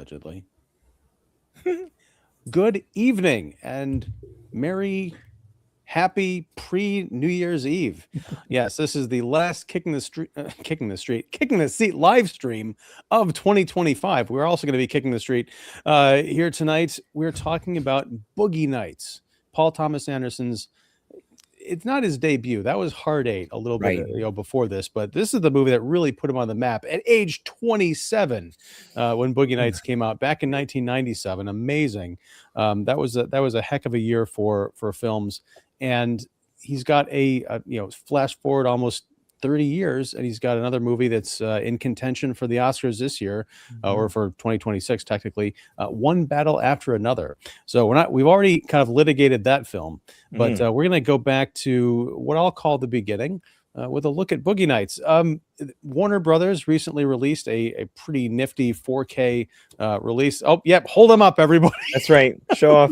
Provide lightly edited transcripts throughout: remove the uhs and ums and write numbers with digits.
allegedly. Good evening and merry, happy pre-New Year's Eve. Yes, this is the last kicking the seat live stream of 2025. We're also going to be kicking the street here tonight. We're talking about Boogie Nights, Paul Thomas Anderson's. It's not his debut. That was Hard Eight a little bit before this, but this is the movie that really put him on the map at age 27 when Boogie Nights came out back in 1997. Amazing. That was a heck of a year for films, and he's got a flash forward almost 30 years, and he's got another movie that's in contention for the Oscars this year, or for 2026 technically, One Battle After Another. So we've already kind of litigated that film, but we're going to go back to what I'll call the beginning with a look at Boogie Nights. Warner Brothers recently released a pretty nifty 4K release. Oh, yep. Hold them up, everybody. That's right. Show off.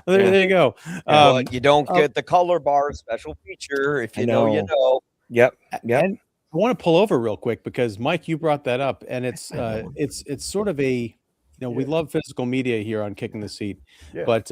There you go. Well, you don't get the color bar special feature. If you know, you know. Yep. And I want to pull over real quick because Mike, you brought that up, and it's sort of a, we love physical media here on Kicking the Seat, but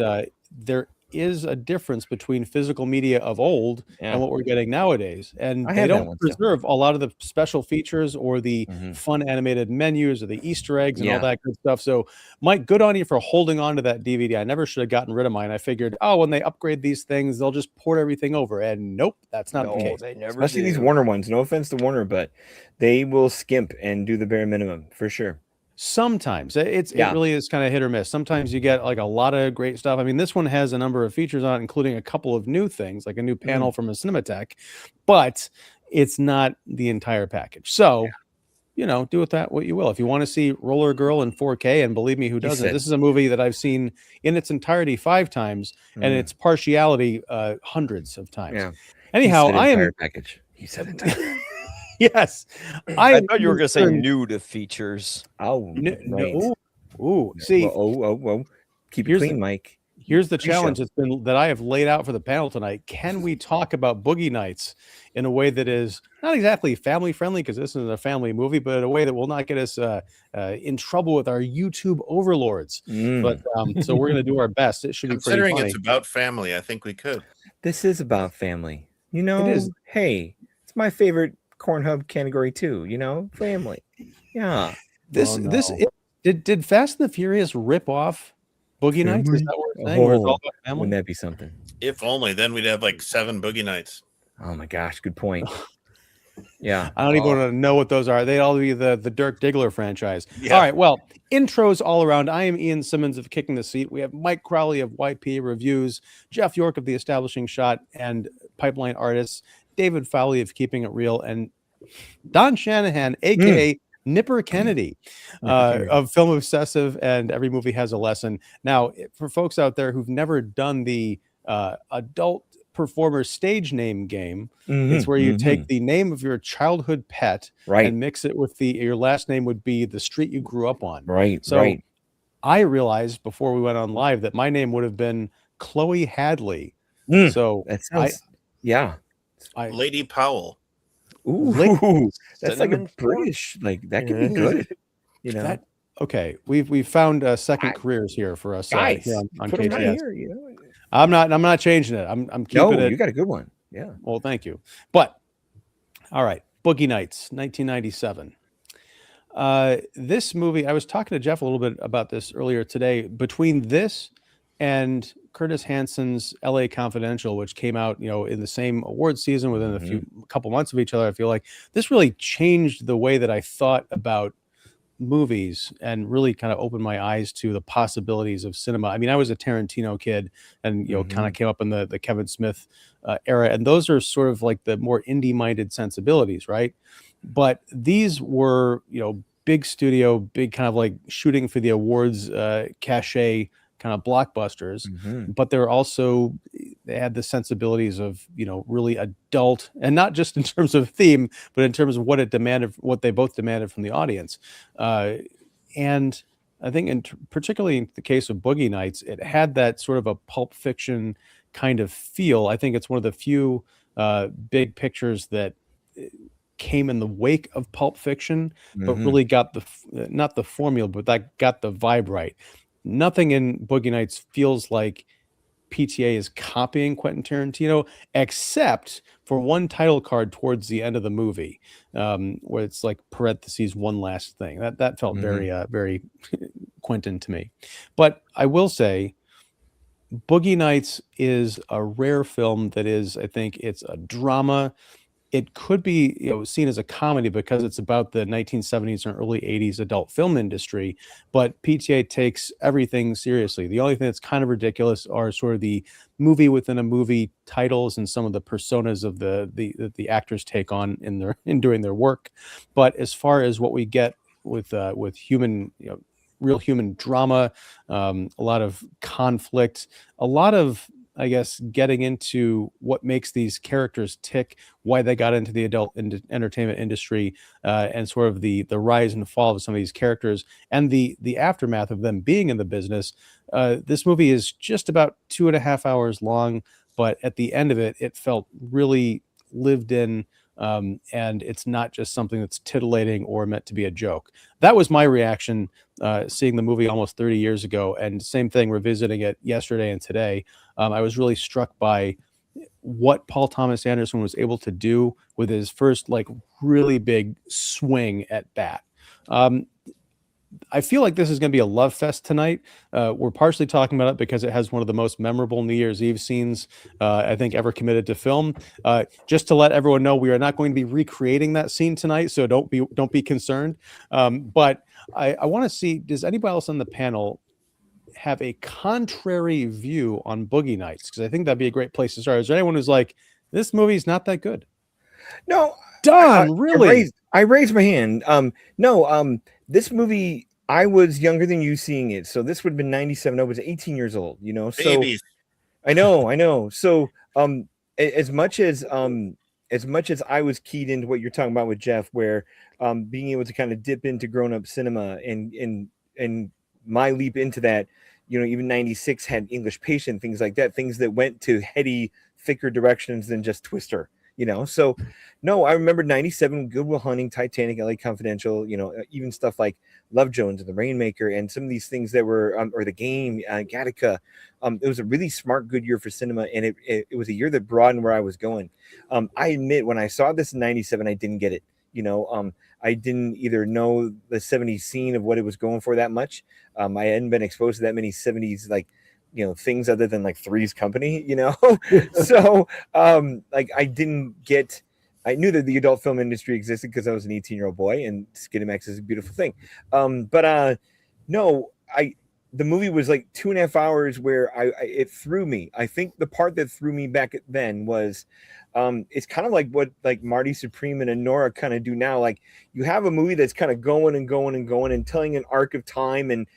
there is a difference between physical media of old and what we're getting nowadays, and they don't preserve a lot of the special features or the fun animated menus or the Easter eggs and all that good stuff. So Mike, good on you for holding on to that DVD. I never should have gotten rid of mine. I figured, when they upgrade these things, they'll just port everything over, and nope, that's not the case. They never Especially these Warner ones. No offense to Warner, but they will skimp and do the bare minimum for sure. Sometimes it really is kind of hit or miss. Sometimes you get like a lot of great stuff. I mean, this one has a number of features on it, including a couple of new things, like a new panel from a Cinematheque, but it's not the entire package. So, do with that what you will. If you want to see Roller Girl in 4K, and believe me, who doesn't? This is a movie that I've seen in its entirety 5 times, and its partiality hundreds of times. Yeah. Anyhow, package. He said entire. Yes, I thought you were going to say new to features. Oh, right. Ooh, see. Keep it clean, Mike. Here's the challenge that I have laid out for the panel tonight. Can we talk about Boogie Nights in a way that is not exactly family friendly, because this isn't a family movie, but in a way that will not get us in trouble with our YouTube overlords? But so we're going to do our best. It should be pretty funny. Considering it's about family, I think we could. This is about family. It is. Hey, it's my favorite Cornhub category too, family. Yeah. Did Fast and the Furious rip off Boogie Nights? Is that what we're saying? Where it's all about family? Wouldn't that be something? If only, then we'd have like 7 Boogie Nights. Oh my gosh, good point. Yeah. I don't even want to know what those are. They'd all be the Dirk Diggler franchise. Yeah. All right, well, intros all around. I am Ian Simmons of Kicking the Seat. We have Mike Crowley of YP Reviews, Jeff York of The Establishing Shot and Pipeline Artists, David Fowley of Keeping It Real, and Don Shanahan, aka Nipper Kennedy, of Film Obsessive and Every Movie Has a Lesson. Now, for folks out there who've never done the adult performer stage name game, it's where you take the name of your childhood pet and mix it with your last name would be the street you grew up on. So I realized before we went on live that my name would have been Chloe Hadley. So that sounds, Lady Powell. Ooh, that's like a British, like that could be good. Okay, we've found second careers here for us guys here on put KTS. Right here, I'm not changing it. I'm keeping it. You got a good one. Yeah. Well, thank you. But all right, Boogie Nights, 1997. This movie, I was talking to Jeff a little bit about this earlier today. Between this and Curtis Hanson's LA Confidential, which came out, in the same award season within a couple months of each other, I feel like this really changed the way that I thought about movies and really kind of opened my eyes to the possibilities of cinema. I mean, I was a Tarantino kid and, kind of came up in the Kevin Smith era. And those are sort of like the more indie minded sensibilities, right? But these were, big studio, big kind of like shooting for the awards cachet kind of blockbusters, but they had the sensibilities of, really adult, and not just in terms of theme, but in terms of what they both demanded from the audience. And I think particularly in the case of Boogie Nights, it had that sort of a Pulp Fiction kind of feel. I think it's one of the few big pictures that came in the wake of Pulp Fiction, but Mhm. really got not the formula, but that got the vibe right. Nothing in Boogie Nights feels like PTA is copying Quentin Tarantino, except for one title card towards the end of the movie, where it's like parentheses, one last thing. That felt very very Quentin to me. But I will say, Boogie Nights is a rare film that is, I think it's a drama. It could be, seen as a comedy because it's about the 1970s and early 80s adult film industry, but PTA takes everything seriously. The only thing that's kind of ridiculous are sort of the movie within a movie titles and some of the personas of the actors take on in doing their work. But as far as what we get with human, real human drama, a lot of conflict, a lot of, I guess, getting into what makes these characters tick, why they got into the adult entertainment industry, and sort of the rise and fall of some of these characters, and the aftermath of them being in the business. This movie is just about 2.5 hours long, but at the end of it, it felt really lived in. And it's not just something that's titillating or meant to be a joke. That was my reaction seeing the movie almost 30 years ago, and same thing revisiting it yesterday and today. I was really struck by what Paul Thomas Anderson was able to do with his first like really big swing at bat. I feel like this is going to be a love fest tonight. We're partially talking about it because it has one of the most memorable New Year's Eve scenes I think ever committed to film. Just to let everyone know, we are not going to be recreating that scene tonight, so don't be concerned. But I want to see, does anybody else on the panel have a contrary view on Boogie Nights? Because I think that'd be a great place to start. Is there anyone who's like, this movie's not that good? No, Don, really? I raised my hand. No, this movie, I was younger than you seeing it, so this would have been 97. I was 18 years old, So Babies. I know. So as much as I was keyed into what you're talking about with Jeff, where being able to kind of dip into grown-up cinema and my leap into that, even 96 had English Patient, things like that, things that went to heady, thicker directions than just Twister. So no, I remember 97, Good Will Hunting, Titanic, LA Confidential, even stuff like Love Jones and The Rainmaker and some of these things that were, or The Game, Gattaca. It was a really smart, good year for cinema. And it was a year that broadened where I was going. I admit when I saw this in 97, I didn't get it. I didn't either know the 70s scene of what it was going for that much. I hadn't been exposed to that many 70s, things other than like Three's Company, So I didn't get, I knew that the adult film industry existed because I was an 18-year-old boy and Skinemax is a beautiful thing. No, the movie was like 2.5 hours where it threw me. I think the part that threw me back then was it's kind of like what like Marty Supreme and Honora kind of do now. Like you have a movie that's kind of going and telling an arc of time and,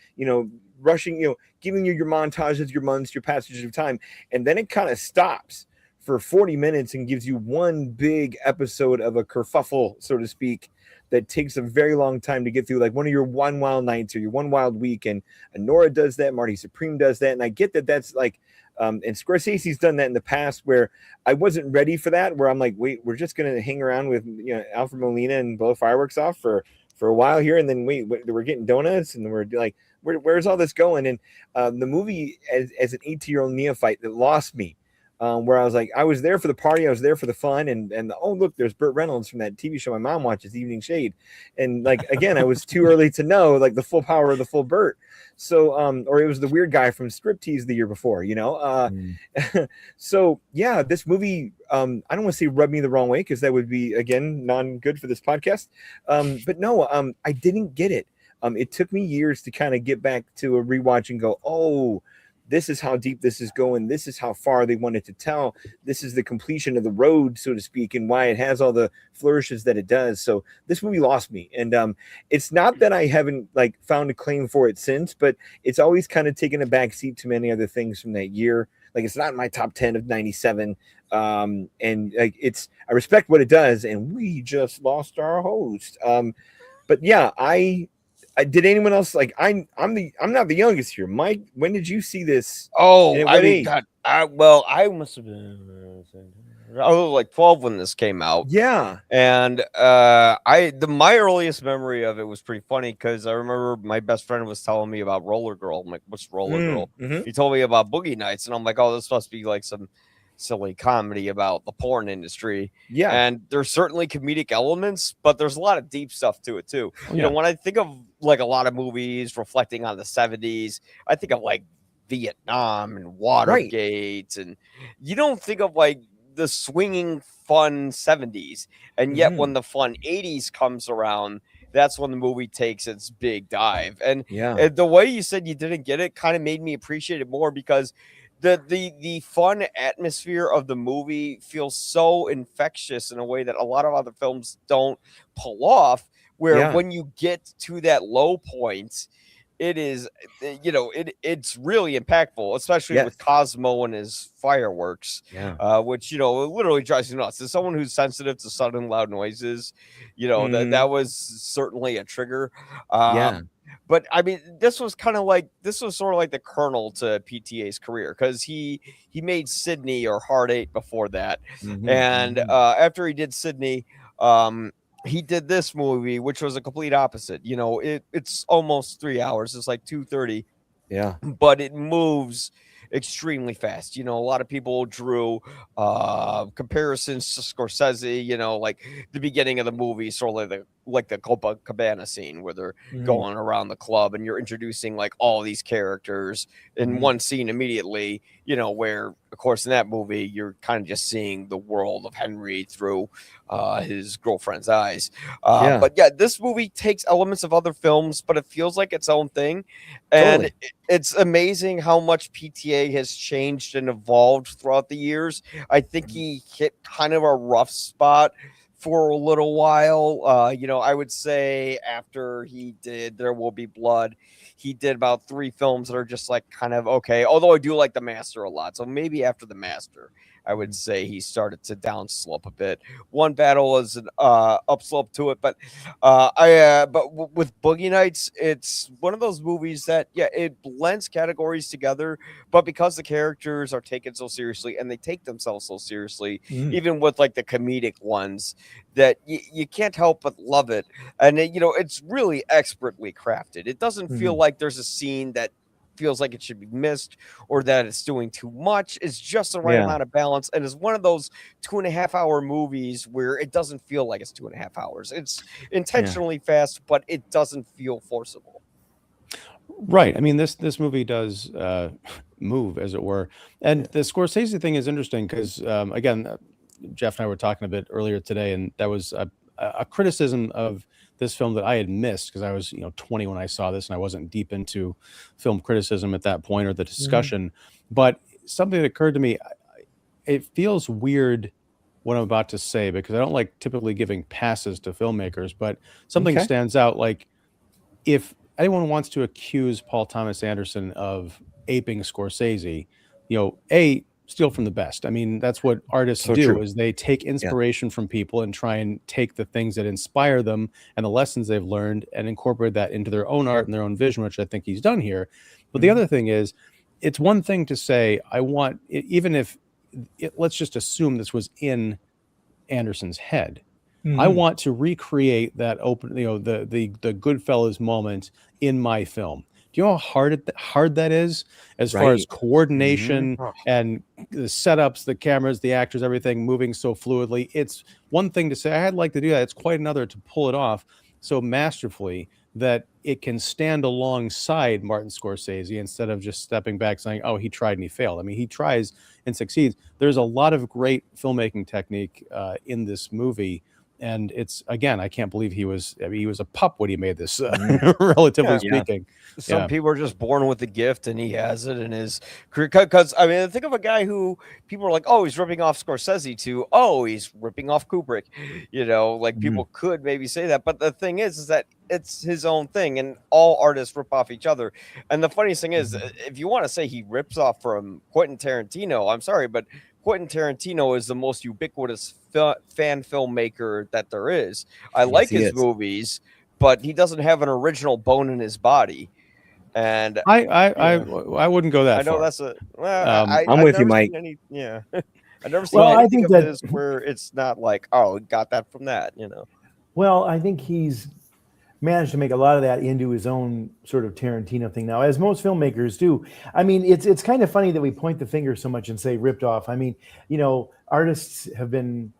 rushing, giving you your montages, your months, your passages of time. And then it kind of stops for 40 minutes and gives you one big episode of a kerfuffle, so to speak, that takes a very long time to get through, like one of your one wild nights or your one wild week. And Nora does that, Marty Supreme does that. And I get that that's like, and Scorsese's done that in the past where I wasn't ready for that, where I'm like, wait, we're just going to hang around with, Alfred Molina and blow fireworks off for a while here. And then we're getting donuts and we're like, where's all this going? And the movie as an 18-year-old neophyte that lost me, where I was like, I was there for the party, I was there for the fun, and oh look, there's Burt Reynolds from that TV show my mom watches, Evening Shade, and like again, I was too early to know like the full power of the full Burt. So or it was the weird guy from Striptease the year before, So yeah, this movie, I don't want to say rub me the wrong way because that would be again non-good for this podcast, but no, I didn't get it. It took me years to kind of get back to a rewatch and go, oh, this is how deep this is going. This is how far they wanted to tell. This is the completion of the road, so to speak, and why it has all the flourishes that it does. So this movie lost me. And it's not that I haven't like found a claim for it since, but it's always kind of taken a back seat to many other things from that year. Like it's not in my top 10 of 97. And like I respect what it does. And we just lost our host. But yeah, did anyone else like I'm not the youngest here, Mike? When did you see this? Oh, I mean, God, I must have been. I was like 12 when this came out. Yeah. And my earliest memory of it was pretty funny because I remember my best friend was telling me about Roller Girl. I'm like, what's Roller Girl? Mm-hmm. He told me about Boogie Nights, and I'm like, oh, this must be like some silly comedy about the porn industry. Yeah. And there's certainly comedic elements, but there's a lot of deep stuff to it too. Oh, You know, when I think of like a lot of movies reflecting on the 70s, I think of like Vietnam and Watergate, and you don't think of like the swinging fun 70s. And yet when the fun 80s comes around, that's when the movie takes its big dive. And the way you said you didn't get it kind of made me appreciate it more, because the fun atmosphere of the movie feels so infectious in a way that a lot of other films don't pull off, where when you get to that low point, it is, you know, it's really impactful, especially with Cosmo and his fireworks, which, you know, literally drives you nuts. As someone who's sensitive to sudden loud noises, you know, that was certainly a trigger. But I mean, this was sort of like the kernel to PTA's career, because he made Sydney or Heart 8 before that. And after he did Sydney, he did this movie, which was a complete opposite. You know, it's almost 3 hours. It's like 2:30. Yeah. But it moves extremely fast. You know, a lot of people drew comparisons to Scorsese, you know, like the beginning of the movie, sort of like the Copacabana scene where they're going around the club and you're introducing like all these characters in one scene immediately, you know, where of course in that movie you're kind of just seeing the world of Henry through his girlfriend's eyes. But yeah, this movie takes elements of other films, but it feels like its own thing. And it's amazing how much PTA has changed and evolved throughout the years. I think he hit kind of a rough spot for a little while. You know, I would say after he did There Will Be Blood, he did about 3 films that are just like kind of okay. Although I do like The Master a lot. So maybe after The Master, I would say he started to downslope a bit. One Battle was an upslope to it, but with Boogie Nights, it's one of those movies that it blends categories together, but because the characters are taken so seriously and they take themselves so seriously, even with like the comedic ones, that you can't help but love it. And you know, it's really expertly crafted. It doesn't feel like there's a scene that feels like it should be missed or that it's doing too much. It's just the right amount of balance, and it's one of those 2.5 hour movies where it doesn't feel like it's 2.5 hours. It's intentionally fast, but it doesn't feel forcible. Right. I mean, this movie does move, as it were. And the Scorsese thing is interesting because, again, Jeff and I were talking a bit earlier today, and that was a criticism of this film that I had missed because I was 20 when I saw this, and I wasn't deep into film criticism at that point or the discussion. But something that occurred to me, it feels weird what I'm about to say because I don't like typically giving passes to filmmakers, but something stands out. Like, if anyone wants to accuse Paul Thomas Anderson of aping Scorsese, steal from the best. I mean, that's what artists do, is they take inspiration from people and try and take the things that inspire them and the lessons they've learned and incorporate that into their own art and their own vision, which I think he's done here. But the other thing is, it's one thing to say, I want, even if, let's just assume this was in Anderson's head. I want to recreate that open, the Goodfellas moment in my film. Do you know how hard that is as far as coordination and the setups, the cameras, the actors, everything moving so fluidly? It's one thing to say, I'd like to do that. It's quite another to pull it off so masterfully that it can stand alongside Martin Scorsese instead of just stepping back saying, oh, he tried and he failed. I mean, he tries and succeeds. There's a lot of great filmmaking technique in this movie. And it's, again, I can't believe he was a pup when he made this, relatively speaking. Some people are just born with the gift, and he has it in his career. Because, I mean, think of a guy who people are like, oh, he's ripping off Scorsese, to, oh, he's ripping off Kubrick. Like people could maybe say that. But the thing is that it's his own thing, and all artists rip off each other. And the funniest thing is, if you want to say he rips off from Quentin Tarantino, I'm sorry, but Quentin Tarantino is the most ubiquitous fan filmmaker that there is. I like his movies, but he doesn't have an original bone in his body. And I wouldn't go that I know far. that's a. Well, I'm with you, never Mike. seen any, yeah, I've never seen Well, I anything think of that- his where it's not like, oh, got that from that, you know. Well, I think he's managed to make a lot of that into his own sort of Tarantino thing now, as most filmmakers do. I mean, it's kind of funny that we point the finger so much and say ripped off. I mean, you know, artists have been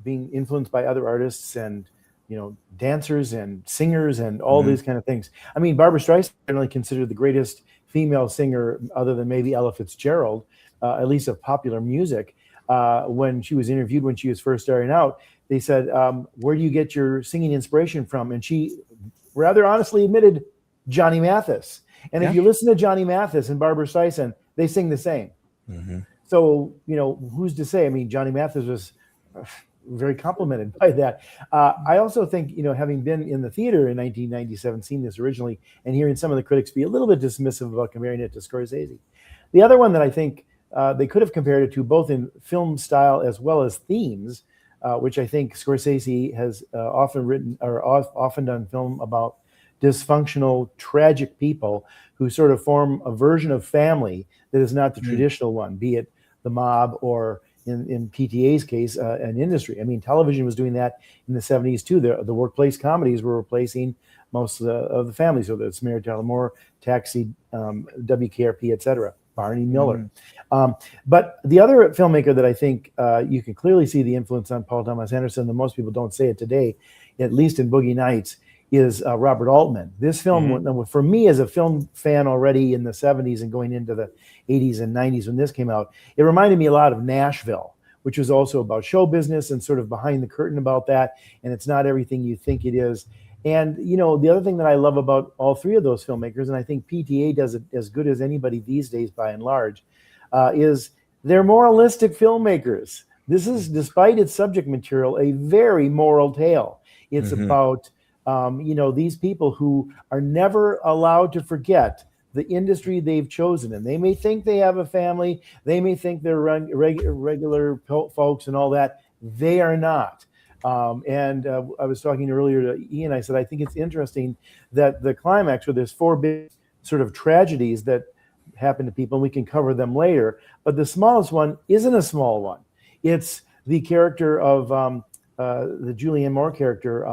being influenced by other artists, and you know, dancers and singers and all these kind of things. I mean, Barbra Streisand is generally considered the greatest female singer, other than maybe Ella Fitzgerald, at least of popular music. When she was interviewed when she was first starting out, they said, where do you get your singing inspiration from? And she rather honestly admitted Johnny Mathis. And if you listen to Johnny Mathis and Barbra Streisand, they sing the same. So, you know, who's to say? I mean, Johnny Mathis was very complimented by that. I also think, you know, having been in the theater in 1997, seeing this originally, and hearing some of the critics be a little bit dismissive about comparing it to Scorsese. The other one that I think they could have compared it to, both in film style as well as themes, which I think Scorsese has often written or often done film about dysfunctional, tragic people who sort of form a version of family that is not the traditional one, be it the mob or in PTA's case, an industry. I mean, television was doing that in the 70s too. The workplace comedies were replacing most of the families, whether it's Mary Tyler Moore, Taxi, WKRP, etc. Barney Miller. But the other filmmaker that I think you can clearly see the influence on Paul Thomas Anderson, and most people don't say it today, at least in Boogie Nights, is Robert Altman. This film, for me as a film fan already in the 70s and going into the 80s and 90s when this came out, it reminded me a lot of Nashville, which was also about show business and sort of behind the curtain about that. And it's not everything you think it is. And, you know, the other thing that I love about all three of those filmmakers, and I think PTA does it as good as anybody these days by and large, is they're moralistic filmmakers. This is, despite its subject material, a very moral tale. It's about, you know, these people who are never allowed to forget the industry they've chosen. And they may think they have a family. They may think they're regular folks and all that. They are not. And I was talking earlier to Ian. I said, I think it's interesting that the climax, where there's four big sort of tragedies that happen to people, and we can cover them later. But the smallest one isn't a small one. It's the character of the Julianne Moore character,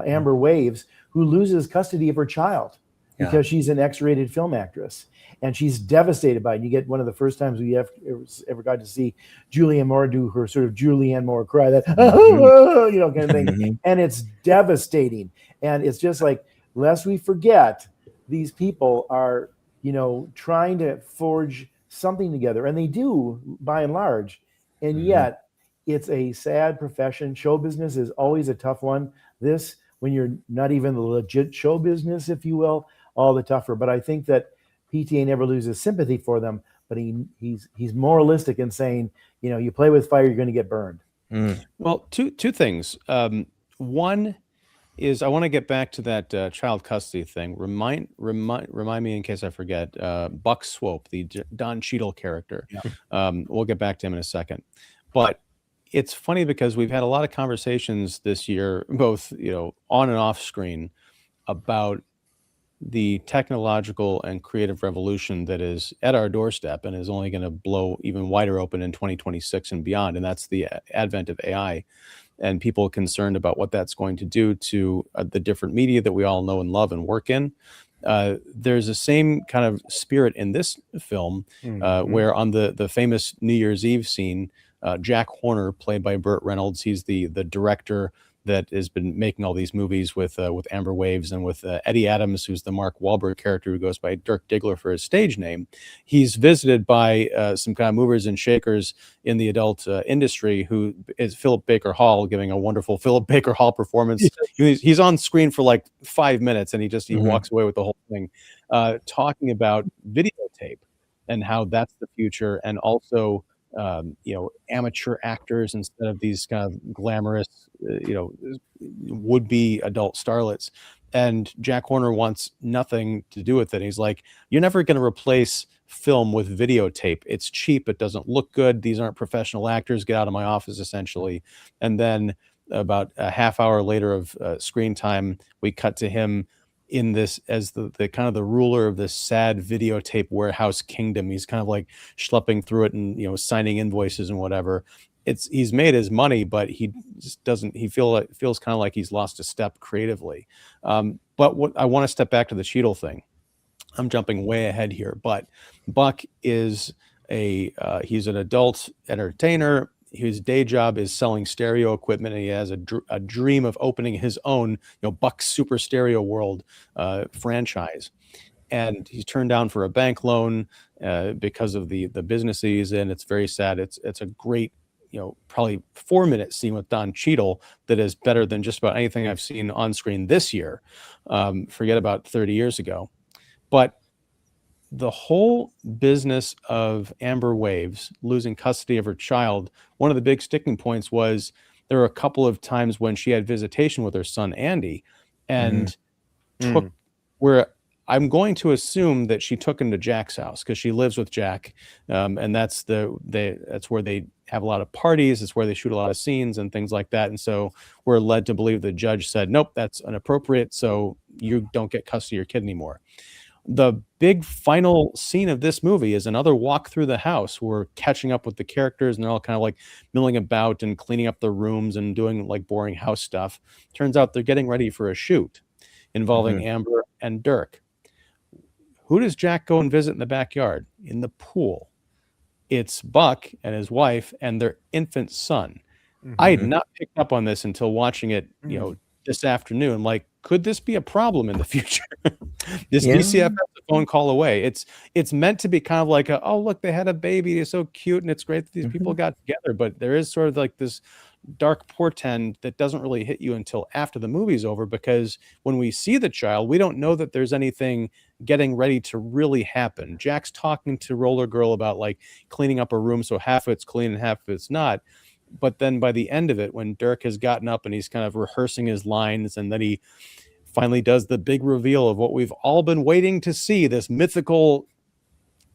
Amber Waves, who loses custody of her child because she's an X-rated film actress. And she's devastated by it. And you get one of the first times we ever got to see Julianne Moore do her sort of Julianne Moore cry, that, you know, kind of thing. And it's devastating. And it's just like, lest we forget, these people are, you know, trying to forge something together. And they do, by and large. And yet, it's a sad profession. Show business is always a tough one. This, when you're not even the legit show business, if you will, all the tougher. But I think that PTA never loses sympathy for them, but he's moralistic in saying, you know, you play with fire, you're going to get burned. Well, two things. One is I want to get back to that child custody thing. Remind me in case I forget. Buck Swope, the Don Cheadle character. We'll get back to him in a second. But it's funny because we've had a lot of conversations this year, both, you know, on and off screen, about the technological and creative revolution that is at our doorstep and is only going to blow even wider open in 2026 and beyond. And that's the advent of AI, and people concerned about what that's going to do to the different media that we all know and love and work in. There's the same kind of spirit in this film, where on the famous New Year's Eve scene, Jack Horner, played by Burt Reynolds, he's the director that has been making all these movies with Amber Waves, and with Eddie Adams, who's the Mark Wahlberg character who goes by Dirk Diggler for his stage name. He's visited by some kind of movers and shakers in the adult industry, who is Philip Baker Hall, giving a wonderful Philip Baker Hall performance. He's on screen for like 5 minutes, and he walks away with the whole thing, talking about videotape and how that's the future, and also you know, amateur actors instead of these kind of glamorous, you know, would-be adult starlets. And Jack Horner wants nothing to do with it. He's like, you're never going to replace film with videotape. It's cheap. It doesn't look good. These aren't professional actors. Get out of my office, essentially. And then about a half hour later of screen time, we cut to him in this as the kind of the ruler of this sad videotape warehouse kingdom. He's kind of like schlepping through it and, you know, signing invoices and whatever. He's made his money, but he just doesn't. He feels kind of like he's lost a step creatively. But what I want to step back to the Cheadle thing. I'm jumping way ahead here, but Buck is he's an adult entertainer. His day job is selling stereo equipment, and he has a dream of opening his own, you know, Buck's Super Stereo World franchise. And he's turned down for a bank loan because of the business he's in. It's very sad. It's a great, you know, probably 4-minute scene with Don Cheadle that is better than just about anything I've seen on screen this year. Forget about 30 years ago. But the whole business of Amber Waves losing custody of her child, one of the big sticking points was there were a couple of times when she had visitation with her son, Andy, and took where I'm going to assume that she took him to Jack's house because she lives with Jack. And that's where they have a lot of parties. It's where they shoot a lot of scenes and things like that. And so we're led to believe the judge said, nope, that's inappropriate. So you don't get custody of your kid anymore. The big final scene of this movie is another walk through the house. We're catching up with the characters and they're all kind of like milling about and cleaning up the rooms and doing like boring house stuff. Turns out they're getting ready for a shoot involving Amber and Dirk. Who does Jack go and visit in the backyard? In the pool. It's Buck and his wife and their infant son. I had not picked up on this until watching it, you know, this afternoon. Like, could this be a problem in the future? This DCF is a phone call away. It's meant to be kind of like oh, look, they had a baby. It's so cute. And it's great that these people got together. But there is sort of like this dark portend that doesn't really hit you until after the movie's over, because when we see the child, we don't know that there's anything getting ready to really happen. Jack's talking to Roller Girl about like cleaning up a room so half of it's clean and half of it's not. But then by the end of it, when Dirk has gotten up and he's kind of rehearsing his lines, and then he finally does the big reveal of what we've all been waiting to see, this mythical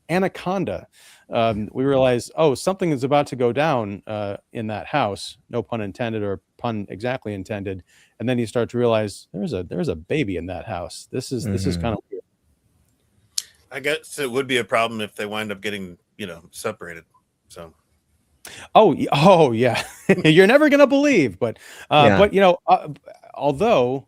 anaconda, we realize, oh, something is about to go down in that house, no pun intended, or pun exactly intended. And then you start to realize there's a baby in that house. This is kind of weird. I guess it would be a problem if they wind up getting, you know, separated. So oh yeah. You're never gonna believe, but you know, although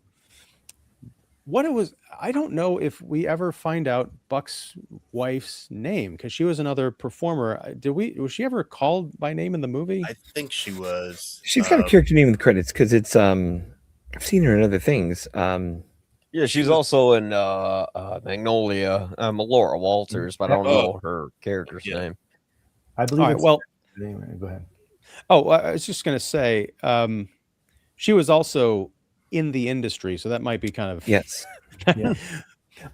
what it was, I don't know if we ever find out Buck's wife's name, because she was another performer. Was she ever called by name in the movie? I think she was. She's got a character name in the credits because it's I've seen her in other things. Yeah, she's also in Magnolia. Laura Walters, but I don't know her character's name. I believe. Right, well, anyway, go ahead. Oh, I was just going to say, she was also in the industry, so that might be kind of yes. Yeah.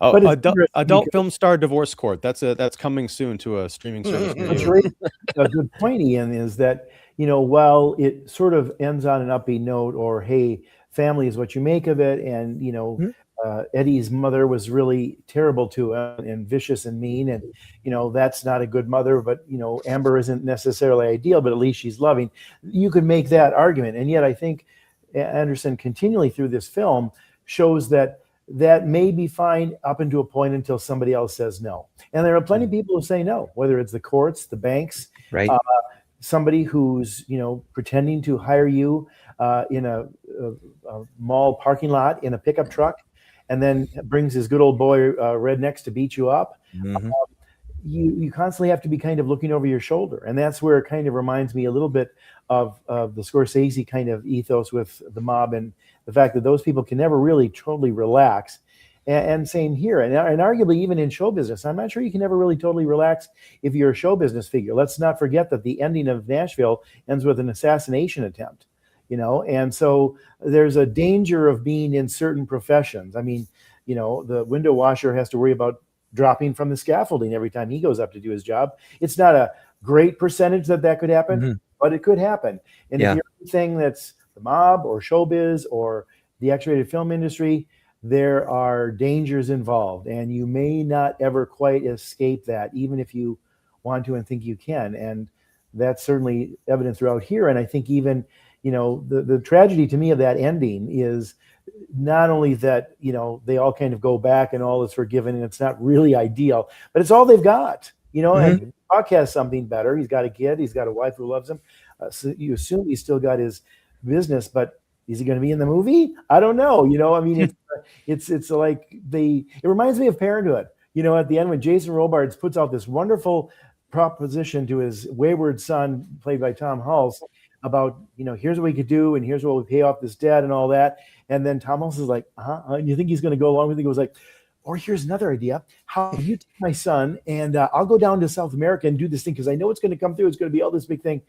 Adult film star divorce court. That's coming soon to a streaming service. It's really a good point, Ian, is that, you know, while it sort of ends on an upbeat note, or hey, family is what you make of it, and you know, Eddie's mother was really terrible to him and vicious and mean, and you know, that's not a good mother. But you know, Amber isn't necessarily ideal, but at least she's loving. You could make that argument, and yet I think Anderson continually through this film shows that may be fine up until a point until somebody else says no. And there are plenty of people who say no, whether it's the courts, the banks, right? Somebody who's, you know, pretending to hire you in a mall parking lot in a pickup truck, and then brings his good old boy rednecks to beat you up. You constantly have to be kind of looking over your shoulder. And that's where it kind of reminds me a little bit of the Scorsese kind of ethos with the mob, and the fact that those people can never really totally relax. And same here. And arguably even in show business, I'm not sure you can ever really totally relax if you're a show business figure. Let's not forget that the ending of Nashville ends with an assassination attempt, you know? And so there's a danger of being in certain professions. I mean, you know, the window washer has to worry about dropping from the scaffolding every time he goes up to do his job. It's not a great percentage that could happen, but it could happen. And if you're anything that's the mob or showbiz or the X-rated film industry, there are dangers involved, and you may not ever quite escape that, even if you want to and think you can. And that's certainly evident throughout here. And I think even, you know, the tragedy to me of that ending is not only that, they all kind of go back and all is forgiven and it's not really ideal, but it's all they've got, and Buck has something better. He's got a kid, he's got a wife who loves him. So you assume he's still got his business, but is he going to be in the movie? I don't know. I mean, it's like it reminds me of Parenthood. At the end when Jason Robards puts out this wonderful proposition to his wayward son, played by Tom Hulse, about, here's what we could do and here's what we pay off this debt and all that. And then Tom Hulse is like, and you think he's going to go along with it? He goes like, or here's another idea. How do you take my son and I'll go down to South America and do this thing because I know it's going to come through. It's going to be all this big thing.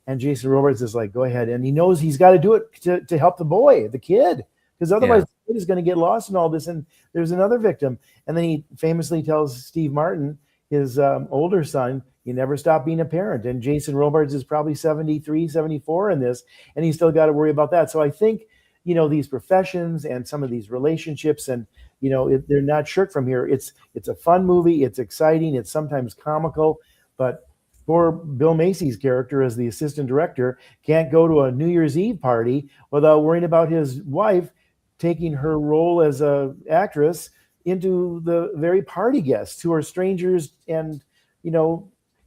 And Jason Robards is like, go ahead. And he knows he's got to do it to help the kid, because otherwise the kid is going to get lost in all this. And there's another victim. And then he famously tells Steve Martin, his older son, you never stop being a parent. And Jason Robards is probably 73, 74 in this, and he's still got to worry about that. So I think, these professions and some of these relationships and, they're not shirked from here. It's a fun movie. It's exciting. It's sometimes comical, but poor Bill Macy's character as the assistant director can't go to a New Year's Eve party without worrying about his wife taking her role as a actress into the very party guests who are strangers. And,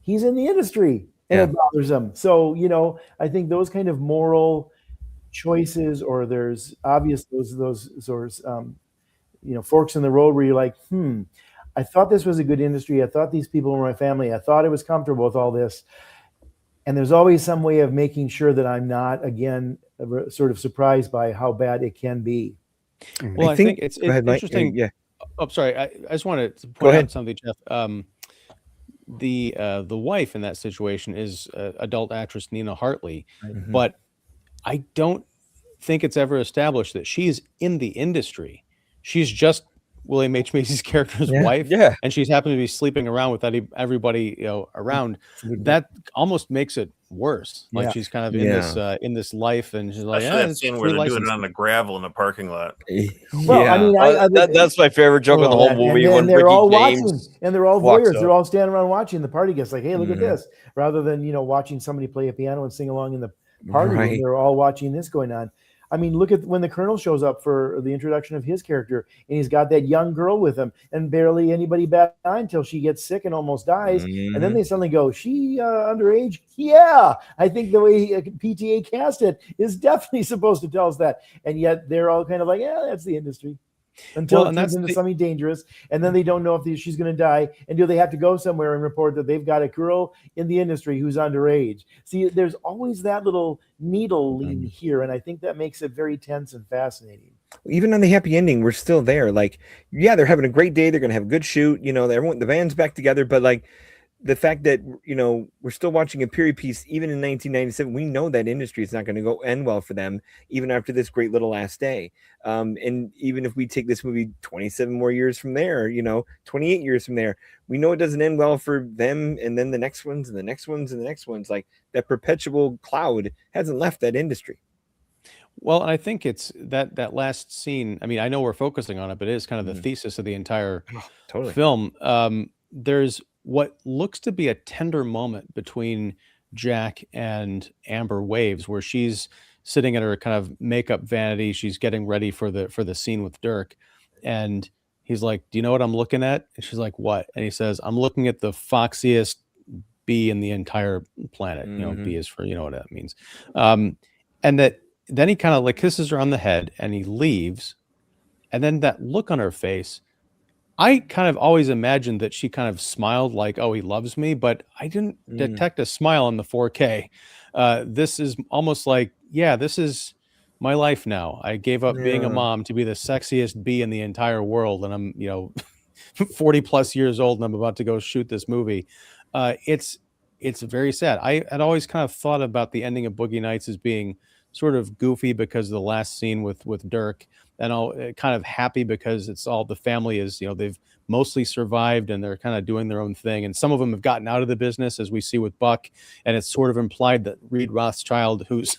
he's in the industry and it bothers him. So, I think those kind of moral choices, or there's obvious those sort of, forks in the road where you're like, I thought this was a good industry. I thought these people were my family. I thought I was comfortable with all this. And there's always some way of making sure that I'm not, again, sort of surprised by how bad it can be. Well, I think it's interesting. Yeah. Oh, sorry. I just want to point out something, Jeff. The wife in that situation is adult actress Nina Hartley, but I don't think it's ever established that she's in the industry. She's just William H. Macy's character's wife, and she's happened to be sleeping around with everybody around. That almost makes it worse. Like she's kind of in this life, and she's like, that scene where they're doing it on the gravel in the parking lot. Well, I mean, that's my favorite joke in the whole movie. And they're all watching, and they're all voyeurs. up. They're all standing around watching the party guests, like, hey, look at this, rather than watching somebody play a piano and sing along in the party room. They're all watching this going on. I mean, look at when the Colonel shows up for the introduction of his character, and he's got that young girl with him, and barely anybody bats an eye until she gets sick and almost dies. And then they suddenly go, she underage? Yeah. I think the way PTA cast it is definitely supposed to tell us that. And yet they're all kind of like, yeah, that's the industry. Until it turns into something dangerous, and then they don't know if she's going to die, and do they have to go somewhere and report that they've got a girl in the industry who's underage? See, there's always that little needle lean here, and I think that makes it very tense and fascinating. Even on the happy ending, we're still there. Like, they're having a great day. They're going to have a good shoot. The band's back together, but like, the fact that we're still watching a period piece even in 1997, we know that industry is not going to end well for them even after this great little last day. And even if we take this movie 27 more years from there, 28 years from there, we know it doesn't end well for them. And then the next ones and the next ones and the next ones, like that perpetual cloud hasn't left that industry. Well, and I think it's that last scene. I mean, I know we're focusing on it, but it is kind of the thesis of the entire film. There's what looks to be a tender moment between Jack and Amber Waves, where she's sitting at her kind of makeup vanity. She's getting ready for the scene with Dirk. And he's like, do you know what I'm looking at? And she's like, what? And he says, I'm looking at the foxiest bee in the entire planet. Bee is for, what that means. And that then he kind of like kisses her on the head and he leaves. And then that look on her face, I kind of always imagined that she kind of smiled like, oh, he loves me, but I didn't detect a smile on the 4K. This is almost like, this is my life now. I gave up being a mom to be the sexiest bee in the entire world. And I'm, 40 plus years old and I'm about to go shoot this movie. It's very sad. I had always kind of thought about the ending of Boogie Nights as being sort of goofy because of the last scene with Dirk, and all kind of happy because it's all the family is, they've mostly survived and they're kind of doing their own thing. And some of them have gotten out of the business, as we see with Buck. And it's sort of implied that Reed Rothchild, who's,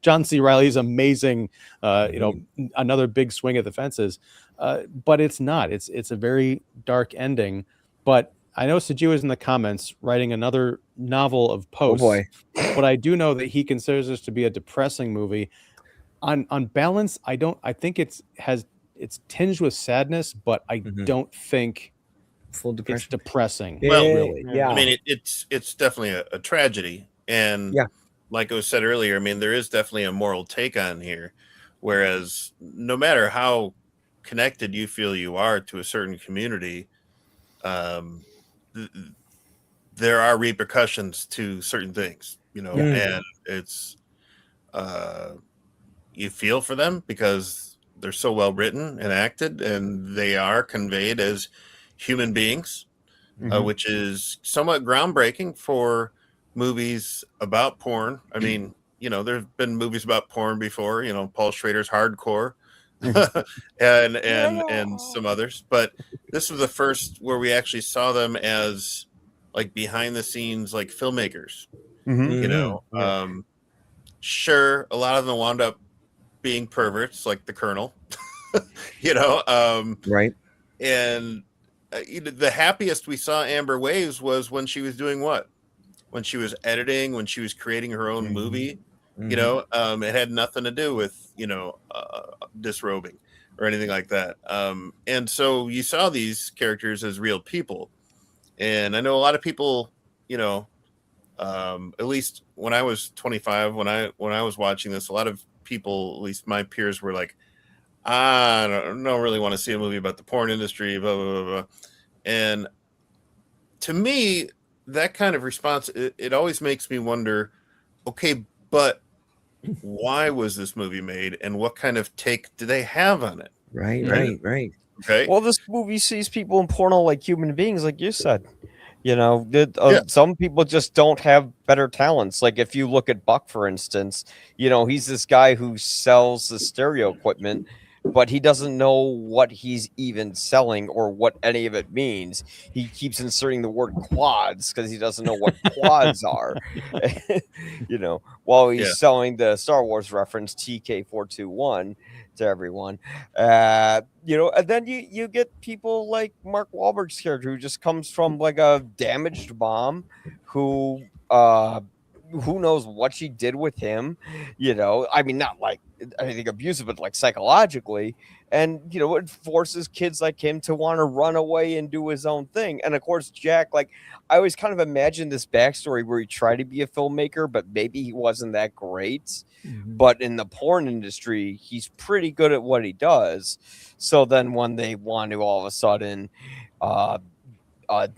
John C. Reilly's amazing, another big swing at the fences. But it's not. It's a very dark ending. But I know Saju is in the comments writing another novel of posts. Oh boy. But I do know that he considers this to be a depressing movie. on balance, I think it's tinged with sadness, but I don't think Full it's depression. depressing. Well, really. Yeah. I mean, it's definitely a tragedy, and Yeah. like it was said earlier, I mean, there is definitely a moral take on here. Whereas, no matter how connected you feel you are to a certain community, there are repercussions to certain things, and it's you feel for them because they're so well written and acted, and they are conveyed as human beings, which is somewhat groundbreaking for movies about porn. I mean, there's been movies about porn before, Paul Schrader's Hardcore, and some others, but this was the first where we actually saw them as like behind the scenes, like filmmakers. Sure, a lot of them wound up being perverts, like the Colonel, Right. and the happiest we saw Amber Waves was when she was doing what? When she was editing, when she was creating her own movie. It had nothing to do with disrobing or anything like that. And so you saw these characters as real people, and I know a lot of people, at least when I was 25, when I was watching this, a lot of people, at least my peers, were like, I don't really want to see a movie about the porn industry, blah, blah, blah, blah. And to me, that kind of response, it always makes me wonder, okay, but why was this movie made, and what kind of take do they have on it? Right. Okay. Well, this movie sees people in porno like human beings, like you said. Some people just don't have better talents. Like if you look at Buck, for instance, he's this guy who sells the stereo equipment, but he doesn't know what he's even selling or what any of it means. He keeps inserting the word quads because he doesn't know what quads are. While he's selling the Star Wars reference TK421 to everyone. And then you get people like Mark Wahlberg's character, who just comes from like a damaged mom who knows what she did with him, I mean, not like anything abusive, but like psychologically. And, it forces kids like him to want to run away and do his own thing. And of course, Jack, like, I always kind of imagined this backstory where he tried to be a filmmaker, but maybe he wasn't that great. But in the porn industry, he's pretty good at what he does. So then when they want to all of a sudden,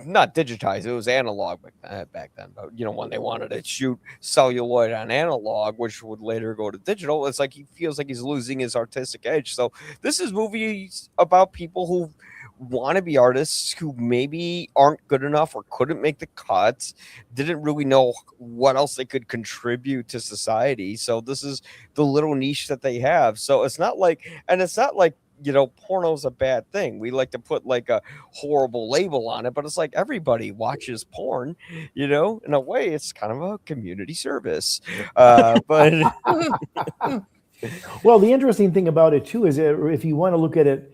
not digitize, it was analog back then, but when they wanted to shoot celluloid on analog, which would later go to digital, it's like he feels like he's losing his artistic edge. So this is movies about people who want to be artists, who maybe aren't good enough or couldn't make the cuts, didn't really know what else they could contribute to society. So this is the little niche that they have. So it's not like porno's a bad thing. We like to put like a horrible label on it, but it's like everybody watches porn, in a way it's kind of a community service. But well, the interesting thing about it too is if you want to look at it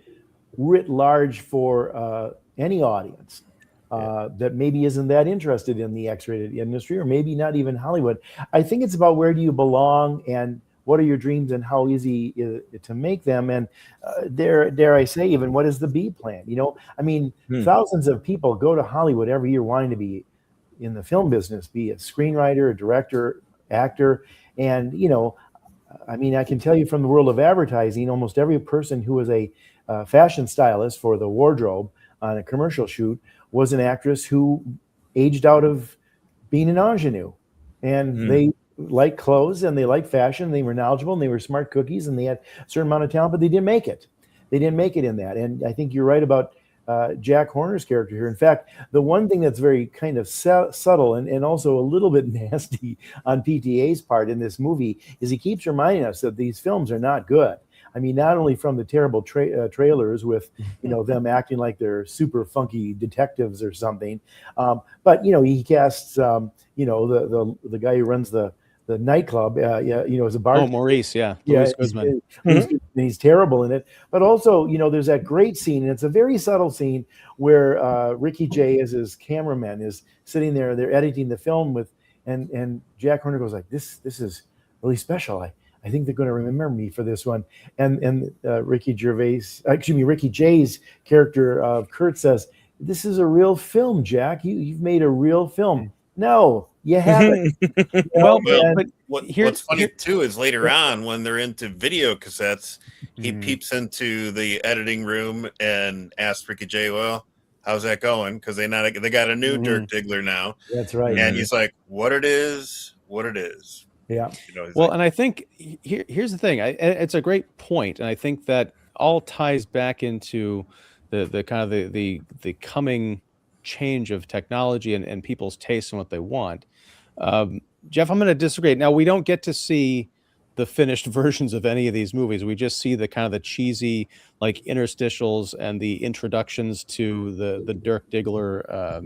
writ large for any audience that maybe isn't that interested in the X-rated industry, or maybe not even Hollywood, I think it's about where do you belong and what are your dreams and how easy to make them? And dare I say, even what is the B plan? I mean, thousands of people go to Hollywood every year wanting to be in the film business, be a screenwriter, a director, actor. And, I mean, I can tell you from the world of advertising, almost every person who was a fashion stylist for the wardrobe on a commercial shoot was an actress who aged out of being an ingenue. And they like clothes and they like fashion. They were knowledgeable and they were smart cookies and they had a certain amount of talent, but they didn't make it. They didn't make it in that. And I think you're right about Jack Horner's character here. In fact, the one thing that's very kind of subtle and also a little bit nasty on PTA's part in this movie is he keeps reminding us that these films are not good. I mean, not only from the terrible trailers with, them acting like they're super funky detectives or something, but, he casts, the guy who runs the nightclub, as a bar. Oh, Maurice, Maurice Guzman. He's terrible in it. But also, there's that great scene, and it's a very subtle scene where Ricky Jay, as his cameraman, is sitting there. They're editing the film and Jack Horner goes like, "This is really special. I think they're going to remember me for this one. And Ricky Jay's character of Kurt says, "This is a real film, Jack. You've made a real film." No, you haven't. Well, Well, but what's funny too is later on when they're into video cassettes, he peeps into the editing room and asks Ricky Jay, "Well, how's that going?" Because they got a new Dirk Diggler now. That's right. And he's like, "What it is, what it is." Yeah. You know, well, and I think here's the thing. It's a great point, and I think that all ties back into the kind of the coming change of technology and people's tastes and what they want. Jeff, I'm going to disagree. Now, we don't get to see the finished versions of any of these movies. We just see the kind of the cheesy like interstitials and the introductions to the Dirk Diggler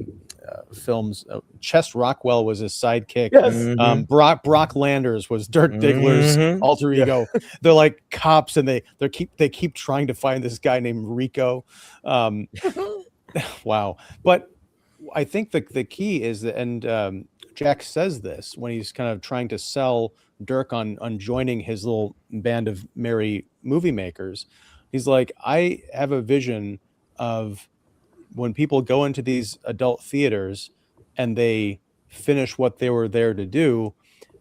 films. Chess Rockwell was his sidekick. Yes. Brock Landers was Dirk Diggler's alter ego. They're like cops, and they keep trying to find this guy named Rico. Wow. But I think the key is that, and Jack says this when he's kind of trying to sell Dirk on joining his little band of merry movie makers. He's like, I have a vision of when people go into these adult theaters and they finish what they were there to do,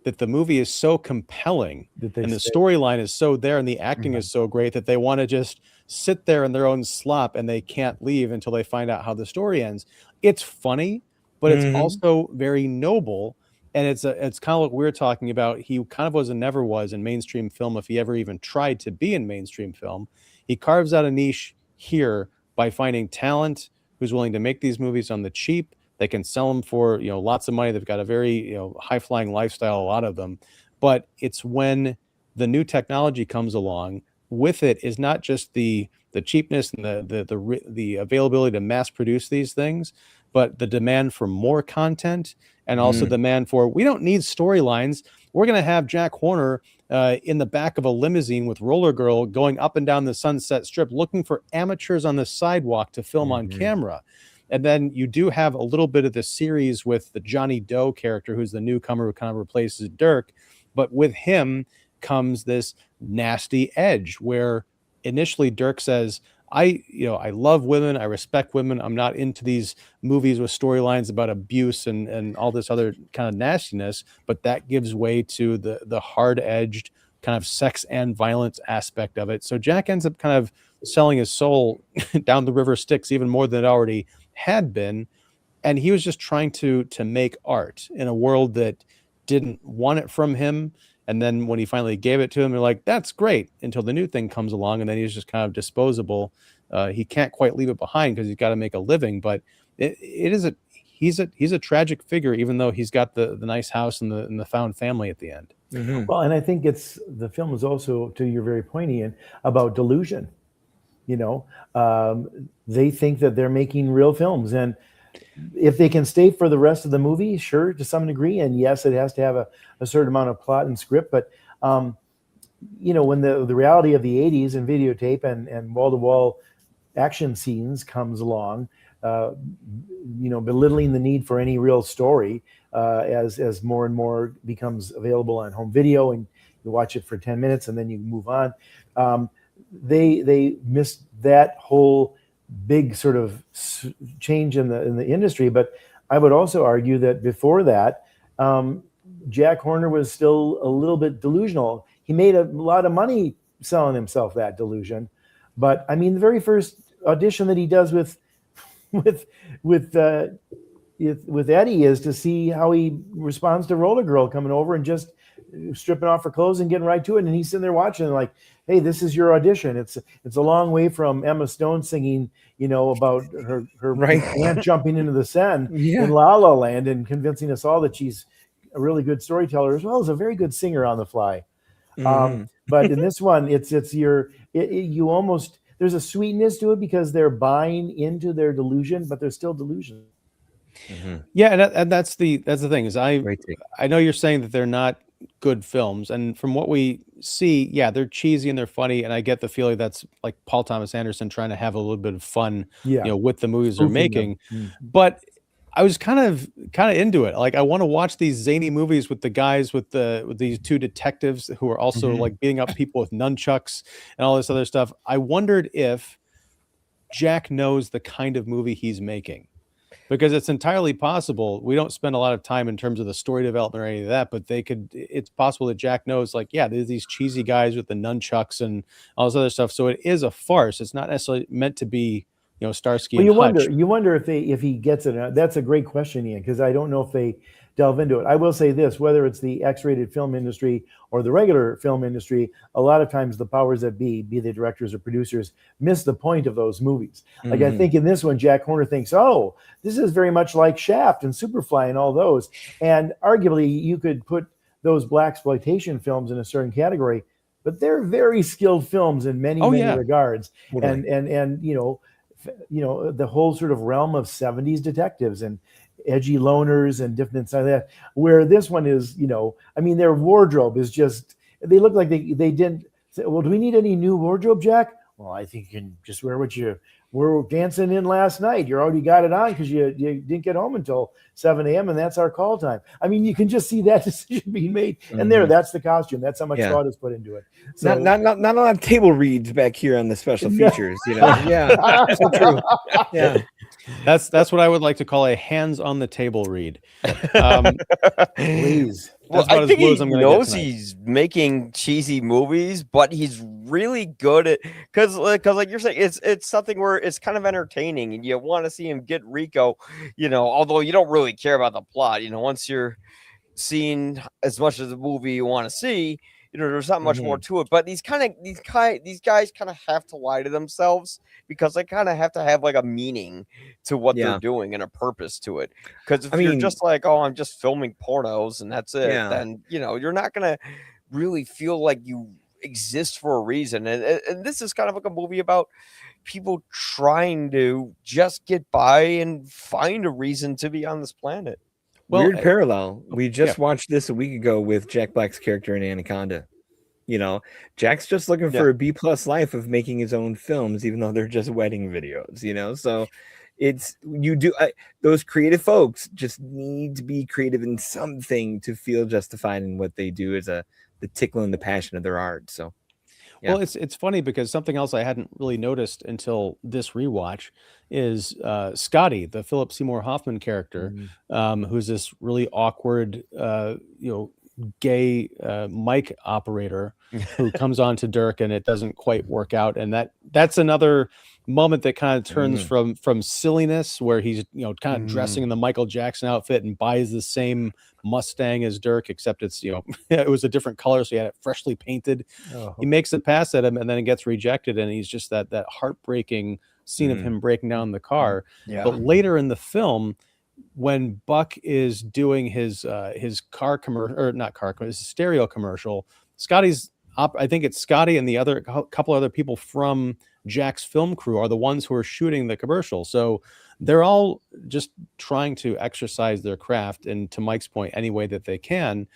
that the movie is so compelling and the storyline is so there and the acting is so great that they want to just sit there in their own slop and they can't leave until they find out how the story ends. It's funny, but it's also very noble. And it's kind of what we're talking about. He kind of was and never was in mainstream film, if he ever even tried to be in mainstream film. He carves out a niche here by finding talent who's willing to make these movies on the cheap. They can sell them for lots of money. They've got a very high-flying lifestyle, a lot of them. But it's when the new technology comes along, with it is not just the cheapness and the availability to mass produce these things, but the demand for more content. And also demand for, we don't need storylines. We're going to have Jack Horner in the back of a limousine with Roller Girl going up and down the Sunset Strip looking for amateurs on the sidewalk to film on camera. And then you do have a little bit of the series with the Johnny Doe character, who's the newcomer who kind of replaces Dirk. But with him comes this nasty edge where initially Dirk says, I love women. I respect women. I'm not into these movies with storylines about abuse and all this other kind of nastiness, but that gives way to the hard-edged kind of sex and violence aspect of it. So Jack ends up kind of selling his soul down the river Styx even more than it already had been. And he was just trying to make art in a world that didn't want it from him. And then when he finally gave it to him, they're like, that's great, until the new thing comes along. And then he's just kind of disposable. He can't quite leave it behind because he's got to make a living. But he's a tragic figure, even though he's got the nice house and the found family at the end. Well, and I think the film is also, to your very point, Ian, about delusion. They think that they're making real films, and if they can stay for the rest of the movie, sure, to some degree, and yes, it has to have a certain amount of plot and script, but when the reality of the 80s and videotape and wall-to-wall action scenes comes along, belittling the need for any real story as more and more becomes available on home video, and you watch it for 10 minutes and then you move on. They missed that whole big sort of change in the industry. But I would also argue that before that, Jack Horner was still a little bit delusional. He made a lot of money selling himself that delusion. But I mean, the very first audition that he does with Eddie is to see how he responds to Roller Girl coming over and just stripping off her clothes and getting right to it. And he's sitting there watching and like, hey, this is your audition. It's a long way from Emma Stone singing, about her aunt jumping into the Seine in La La Land and convincing us all that she's a really good storyteller as well as a very good singer on the fly. But in this one, you almost, there's a sweetness to it because they're buying into their delusion, but they're still delusional. Yeah, and that's the thing is I know you're saying that they're not good films, and from what we see, they're cheesy and they're funny, and I get the feeling that's like Paul Thomas Anderson trying to have a little bit of fun, with the movies they're making. But I was kind of into it. Like, I want to watch these zany movies with the guys with these two detectives who are also like beating up people with nunchucks and all this other stuff. I wondered if Jack knows the kind of movie he's making, because it's entirely possible. We don't spend a lot of time in terms of the story development or any of that, but it's possible that Jack knows, like, yeah, there's these cheesy guys with the nunchucks and all this other stuff. So it is a farce. It's not necessarily meant to be, Starsky and Hutch. You wonder if he gets it. That's a great question, Ian, because I don't know if they delve into it. I will say this: whether it's the X-rated film industry or the regular film industry, a lot of times the powers that be the directors or producers, miss the point of those movies. Like, I think in this one, Jack Horner thinks, oh, this is very much like Shaft and Superfly and all those. And arguably, you could put those blaxploitation films in a certain category, but they're very skilled films in many regards. Totally. And the whole sort of realm of 70s detectives and edgy loners and different stuff like that, where this one is, their wardrobe is just, they look like they didn't say, well, do we need any new wardrobe, Jack? Well, I think you can just wear what you were dancing in last night. You already got it on because you didn't get home until 7 a.m. and that's our call time. I mean, you can just see that decision being made. And that's the costume. That's how much thought is put into it. So, not a lot of table reads back here on the special features, Yeah, so true. Yeah. That's what I would like to call a hands on the table read. Please. Well, I think he knows he's making cheesy movies, but he's really good at, because like you're saying, it's something where it's kind of entertaining and you want to see him get Rico, although you don't really care about the plot. Once you're seeing as much of the movie you want to see, there's not much more to it. But these guys kind of have to lie to themselves, because they kind of have to have like a meaning to what they're doing and a purpose to it. Because if you're just like, oh, I'm just filming pornos and that's it, then you're not gonna really feel like you exist for a reason. And this is kind of like a movie about people trying to just get by and find a reason to be on this planet. Well, weird parallel. We just watched this a week ago with Jack Black's character in Anaconda. Jack's just looking for a B+ life of making his own films, even though they're just wedding videos. So it's those creative folks just need to be creative in something to feel justified in what they do as the tickle and the passion of their art. So. Well, it's funny because something else I hadn't really noticed until this rewatch is Scotty, the Philip Seymour Hoffman character, who's this really awkward, gay mic operator who comes on to Dirk and it doesn't quite work out. And that's another moment that kind of turns from silliness, where he's kind of dressing in the Michael Jackson outfit and buys the same Mustang as Dirk, except it's it was a different color, so he had it freshly painted. He makes a pass at him and then it gets rejected, and he's just that heartbreaking scene of him breaking down the car. But later in the film, when Buck is doing his car commercial, or not car, his stereo commercial, I think it's Scotty and the other couple other people from Jack's film crew are the ones who are shooting the commercial. So they're all just trying to exercise their craft, and to Mike's point, any way that they can.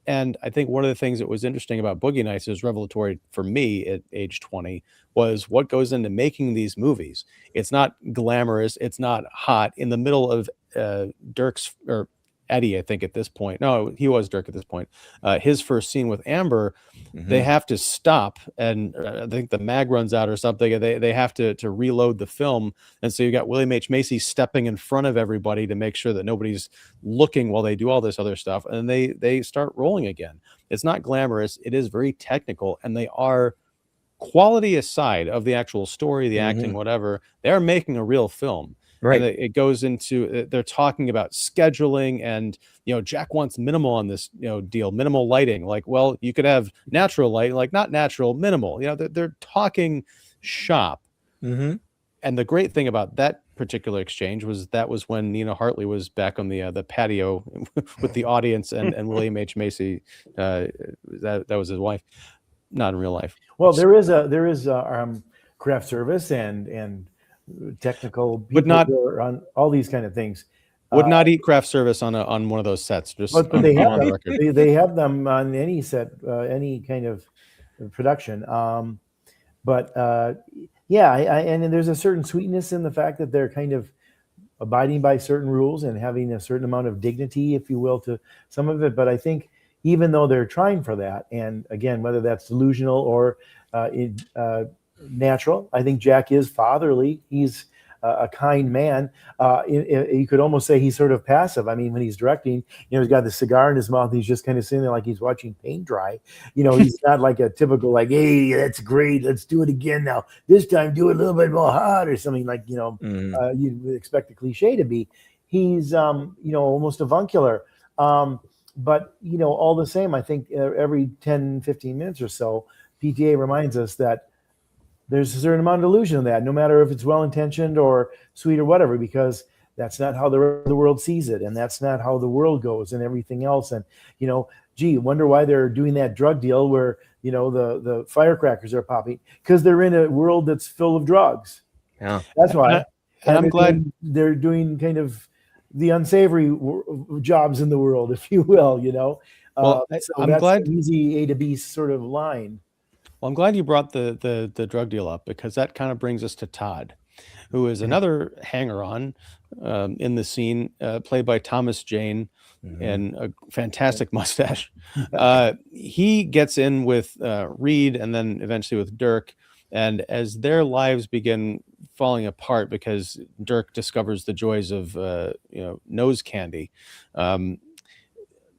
And I think one of the things that was interesting about Boogie Nights, is revelatory for me at age 20, was what goes into making these movies. It's not glamorous. It's not hot. In the middle of Dirk's, or Eddie, I think at this point, no, he was Dirk at this point, his first scene with Amber, they have to stop, and I think the mag runs out or something. They have to reload the film, and so you got William H. Macy stepping in front of everybody to make sure that nobody's looking while they do all this other stuff, and they start rolling again. It's not glamorous. It is very technical, and they are, quality aside of the actual story, the acting, whatever, they are making a real film. Right. And it goes into, they're talking about scheduling, and Jack wants minimal on this deal, minimal lighting. Like, well, you could have natural light, like not natural, minimal. They're talking shop. And the great thing about that particular exchange was when Nina Hartley was back on the patio with the audience, and William H. Macy, that was his wife, not in real life. Well, there is craft service and technical people, but not on all these kind of things. Would not eat craft service on one of those sets. Just but they have them. They have them on any set, any kind of production. And there's a certain sweetness in the fact that they're kind of abiding by certain rules and having a certain amount of dignity, if you will, to some of it. But I think even though they're trying for that, and again, whether that's delusional or natural, I think Jack is fatherly. He's a kind man. You could almost say he's sort of passive. I mean, when he's directing, he's got the cigar in his mouth. And he's just kind of sitting there like he's watching paint dry. He's not like a typical like, hey, that's great. Let's do it again now. This time, do it a little bit more hot or something like, you'd expect the cliche to be. He's, almost avuncular. But, all the same, I think every 10, 15 minutes or so, PTA reminds us that there's a certain amount of illusion in that, no matter if it's well-intentioned or sweet or whatever, because that's not how the world sees it. And that's not how the world goes and everything else. And, wonder why they're doing that drug deal where, the firecrackers are popping, because they're in a world that's full of drugs. Yeah. That's why. And I'm glad they're doing kind of the unsavory jobs in the world, if you will, Well, so I'm that's glad an easy A to B sort of line. Well, I'm glad you brought the drug deal up, because that kind of brings us to Todd, who is another hanger-on in the scene, played by Thomas Jane, and a fantastic mustache. He gets in with Reed and then eventually with Dirk, and as their lives begin falling apart because Dirk discovers the joys of nose candy,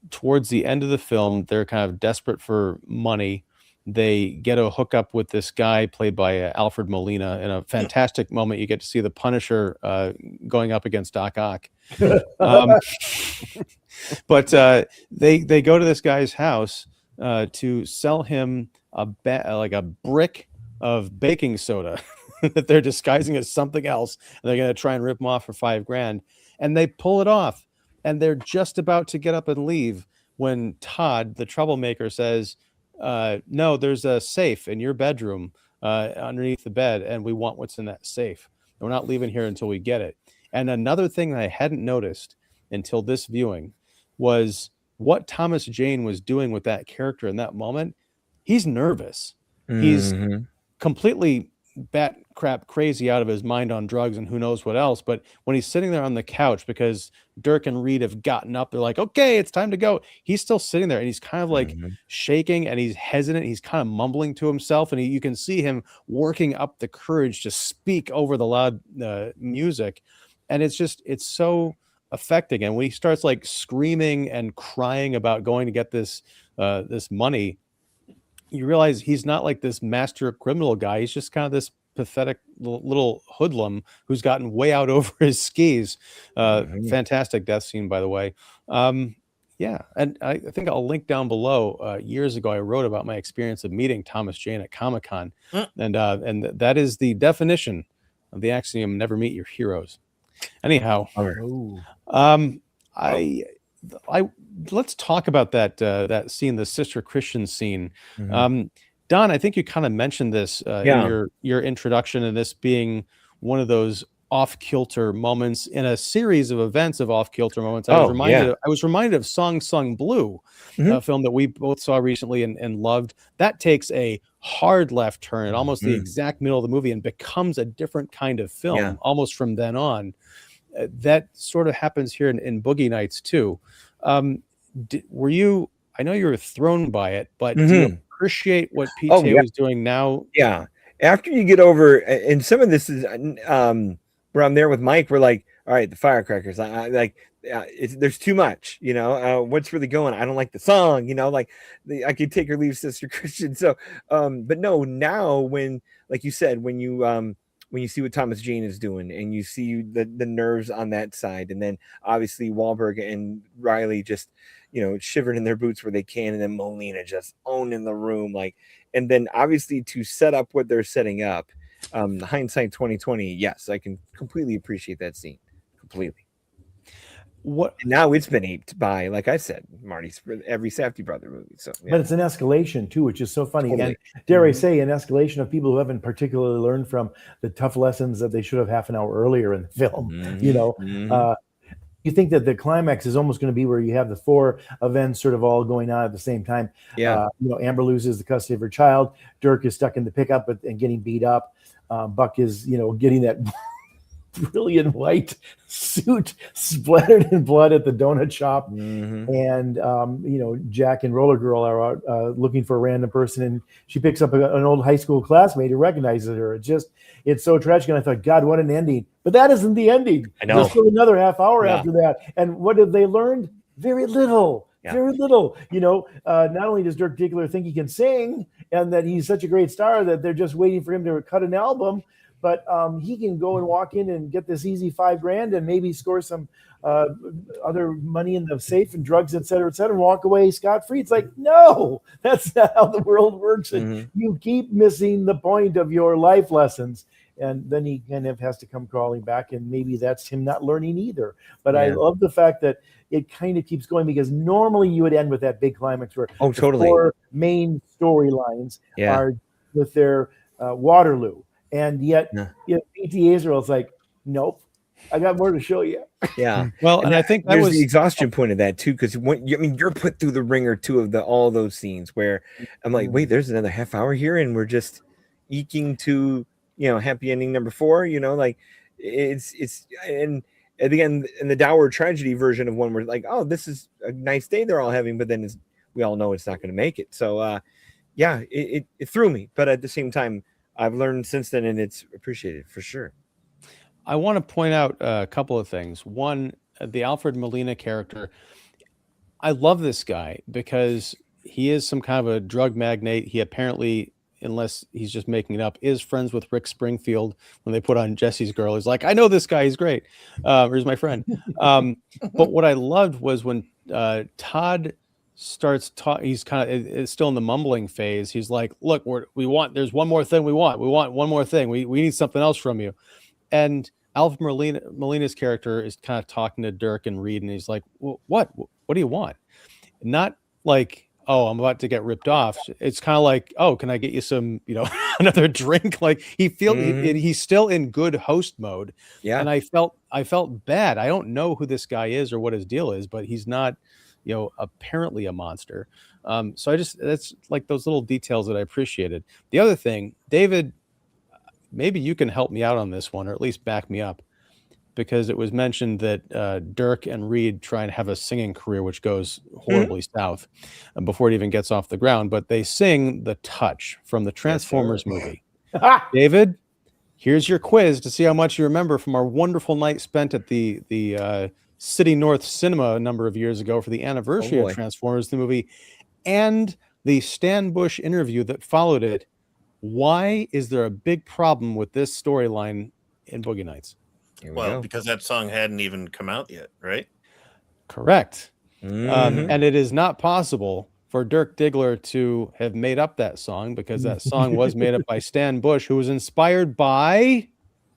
towards the end of the film, they're kind of desperate for money. They get a hookup with this guy played by Alfred Molina. In a fantastic moment, you get to see the Punisher going up against Doc Ock. But they go to this guy's house to sell him like a brick of baking soda that they're disguising as something else. And they're going to try and rip him off for $5,000. And they pull it off. And they're just about to get up and leave when Todd, the troublemaker, says, no, there's a safe in your bedroom underneath the bed, and we want what's in that safe. We're not leaving here until we get it. And another thing that I hadn't noticed until this viewing was what Thomas Jane was doing with that character in that moment. He's nervous. He's completely bat crap crazy out of his mind on drugs and who knows what else. But when he's sitting there on the couch, because Dirk and Reed have gotten up, they're like, okay, it's time to go. He's still sitting there and he's kind of like shaking and he's hesitant. He's kind of mumbling to himself, and you can see him working up the courage to speak over the loud music. And it's so affecting. And when he starts like screaming and crying about going to get this money, you realize he's not like this master criminal guy. He's just kind of this pathetic little hoodlum who's gotten way out over his skis. Fantastic death scene, by the way. Yeah, and I think I'll link down below. Years ago, I wrote about my experience of meeting Thomas Jane at Comic-Con, and that is the definition of the axiom: never meet your heroes. Anyhow, let's talk about that scene, the Sister Christian scene. Don, I think you kind of mentioned this in your introduction, and this being one of those off-kilter moments in a series of events of off-kilter moments. I was reminded of Song Sung Blue, a film that we both saw recently and loved. That takes a hard left turn at almost the exact middle of the movie and becomes a different kind of film almost from then on. That sort of happens here in Boogie Nights too. Were you? I know you were thrown by it, but do you appreciate what PTA is doing now? Yeah. After you get over, and some of this is where I'm there with Mike. We're like, all right, the firecrackers. There's too much. What's really going? I don't like the song. I could take or leave Sister Christian. So, but no. Now, when, like you said, when you see what Thomas Jane is doing, and you see the nerves on that side, and then obviously Wahlberg and Reilly just, shivered in their boots where they can, and then Molina just owning the room, and then obviously to set up what they're setting up, hindsight 2020, yes, I can completely appreciate that scene, completely. And now it's been aped by, like I said, Marty's every Safdie brother movie. So, but it's an escalation too, which is so funny. Totally. And dare I say, an escalation of people who haven't particularly learned from the tough lessons that they should have half an hour earlier in the film. You think that the climax is almost going to be where you have the four events sort of all going on at the same time. Amber loses the custody of her child. Dirk is stuck in the pickup and getting beat up. Buck is, getting that brilliant white suit splattered in blood at the donut shop. Mhm. And Jack and Roller Girl are out looking for a random person, and she picks up an old high school classmate who recognizes her. It's so tragic. And I thought, God, what an ending! But that isn't the ending. I know. There's still another half hour Yeah. after that. And what have they learned? Very little. Yeah. Very little. Not only does Dirk Diggler think he can sing and that he's such a great star that they're just waiting for him to cut an album, but he can go and walk in and get this easy $5,000 and maybe score some other money in the safe and drugs, et cetera, and walk away scot-free. It's like, no, that's not how the world works. And you keep missing the point of your life lessons. And then he kind of has to come crawling back, and maybe that's him not learning either. But I love the fact that it kind of keeps going, because normally you would end with that big climax where the four main storylines are with their Waterloo. And yet, P.T. Israel's like, nope, I got more to show you. Yeah. Well, and I think that there's was the exhaustion point of that too, because you're put through the ringer too of all those scenes where I'm like, wait, there's another half hour here, and we're just eking to happy ending number 4. Like it's and again in the dour tragedy version of one, where like, oh, this is a nice day they're all having, but then we all know it's not going to make it. So it threw me, but at the same time, I've learned since then, and it's appreciated for sure. I want to point out a couple of things. One, the Alfred Molina character. I love this guy because he is some kind of a drug magnate. He apparently, unless he's just making it up, is friends with Rick Springfield. When they put on Jesse's Girl, he's like, I know this guy. He's great. Here's my friend. But what I loved was when Todd starts talking, he's kind of still in the mumbling phase. He's like, look, there's one more thing we want one more thing. We need something else from you. And Alfred Molina's character is kind of talking to Dirk and Reed, and he's like, well, what do you want? Not like, oh, I'm about to get ripped off. It's kind of like, oh, can I get you some, another drink? Like he's still in good host mode. Yeah. And I felt bad. I don't know who this guy is or what his deal is, but he's not, apparently a monster. So that's like those little details that I appreciated. The other thing, David, maybe you can help me out on this one, or at least back me up, because it was mentioned that Dirk and Reed try and have a singing career, which goes horribly south before it even gets off the ground. But they sing The Touch from the Transformers movie. David, here's your quiz to see how much you remember from our wonderful night spent at the City North Cinema a number of years ago for the anniversary of Transformers, the movie, and the Stan Bush interview that followed it. Why is there a big problem with this storyline in Boogie Nights? Well, because that song hadn't even come out yet, right? Correct. And it is not possible for Dirk Diggler to have made up that song, because that song was made up by Stan Bush, who was inspired by, do